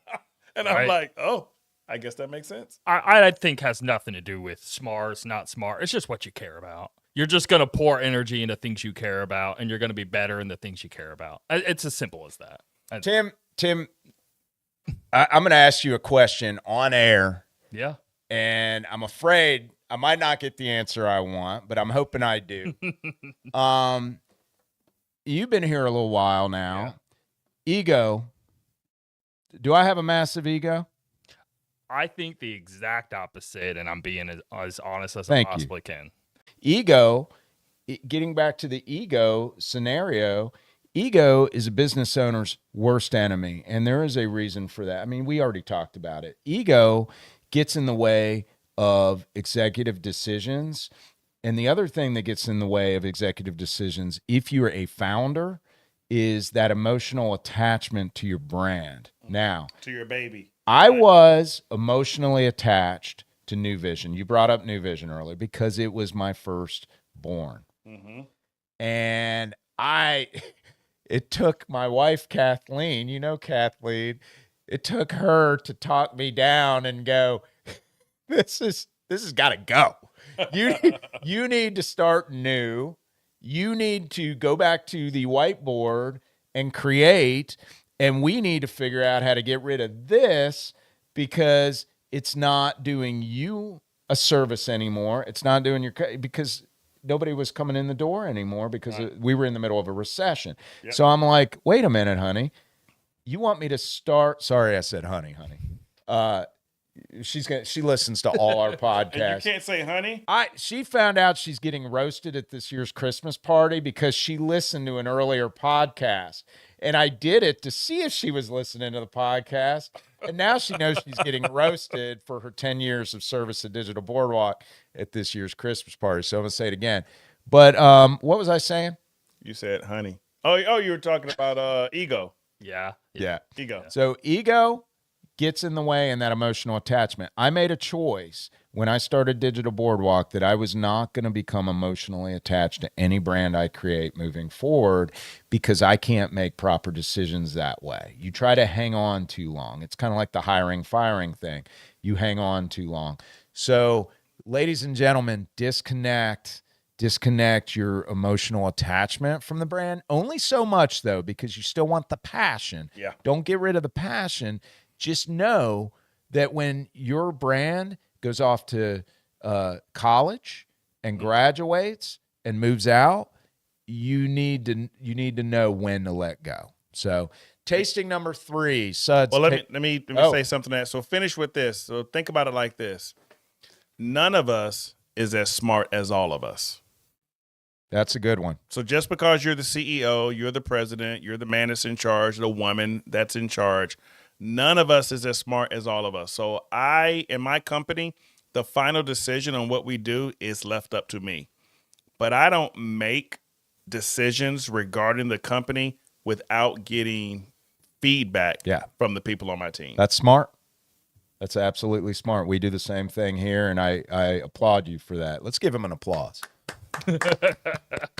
S3: And I'm like, oh, I guess that makes sense.
S4: I think has nothing to do with smart, not smart. It's just what you care about. You're just going to pour energy into things you care about, and you're going to be better in the things you care about. It's as simple as that.
S1: Tim, I'm going to ask you a question on air.
S4: Yeah.
S1: And I'm afraid I might not get the answer I want, but I'm hoping I do. You've been here a little while now. Yeah. Ego. Do I have a massive ego?
S4: I think the exact opposite, and I'm being as honest as I possibly can.
S1: Ego, getting back to the ego scenario, ego is a business owner's worst enemy, and there is a reason for that. I mean, we already talked about it. Ego gets in the way of executive decisions, and the other thing that gets in the way of executive decisions, if you're a founder, is that emotional attachment to your brand. Now,
S3: to your baby.
S1: I was emotionally attached to New Vision. You brought up New Vision earlier because it was my firstborn. Mm-hmm. And it took my wife, Kathleen, Kathleen, it took her to talk me down and go, this has got to go. You need to start new. You need to go back to the whiteboard and create, and we need to figure out how to get rid of this because it's not doing you a service anymore. It's not doing because nobody was coming in the door anymore because we were in the middle of a recession. Yep. So I'm like, wait a minute, honey. You want me to start? Sorry, I said honey. She listens to all our podcasts.
S3: And you can't say honey?
S1: She found out she's getting roasted at this year's Christmas party because she listened to an earlier podcast. And I did it to see if she was listening to the podcast. And now she knows she's getting roasted for her 10 years of service at Digital Boardwalk at this year's Christmas party. So I'm going to say it again. But what was I saying?
S3: You said honey. Oh, you were talking about ego.
S4: Yeah.
S3: Ego.
S1: So ego gets in the way and that emotional attachment. I made a choice when I started Digital Boardwalk that I was not going to become emotionally attached to any brand I create moving forward because I can't make proper decisions that way. You try to hang on too long. It's kind of like the hiring, firing thing. You hang on too long. So, ladies and gentlemen, disconnect your emotional attachment from the brand. Only so much, though, because you still want the passion.
S3: Yeah.
S1: Don't get rid of the passion. Just know that when your brand goes off to college and graduates and moves out, you need to know when to let go. So, tasting number 3, Suds.
S3: Well, let me say something to that. So finish with this. So think about it like this: none of us is as smart as all of us.
S1: That's a good one.
S3: So just because you're the CEO, you're the president, you're the man that's in charge, the woman that's in charge. None of us is as smart as all of us. So in my company, the final decision on what we do is left up to me. but I don't make decisions regarding the company without getting feedback from the people on my team.
S1: That's smart. That's absolutely smart. We do the same thing here, and I applaud you for that. Let's give him an applause.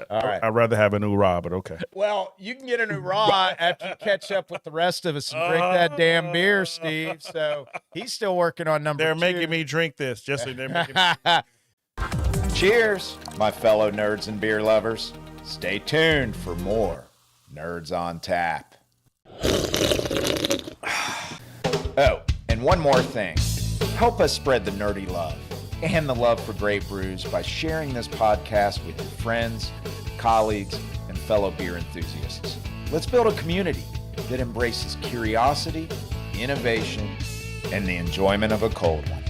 S1: All right.
S3: I'd rather have an hoorah, but okay.
S1: Well, you can get an hoorah after you catch up with the rest of us and drink that damn beer, Steve. So he's still working on number 2.
S3: They're making me drink this. Just so they're making me.
S1: Cheers, my fellow nerds and beer lovers. Stay tuned for more Nerds on Tap. Oh, and one more thing. Help us spread the nerdy love and the love for great brews by sharing this podcast with your friends, colleagues, and fellow beer enthusiasts. Let's build a community that embraces curiosity, innovation, and the enjoyment of a cold one.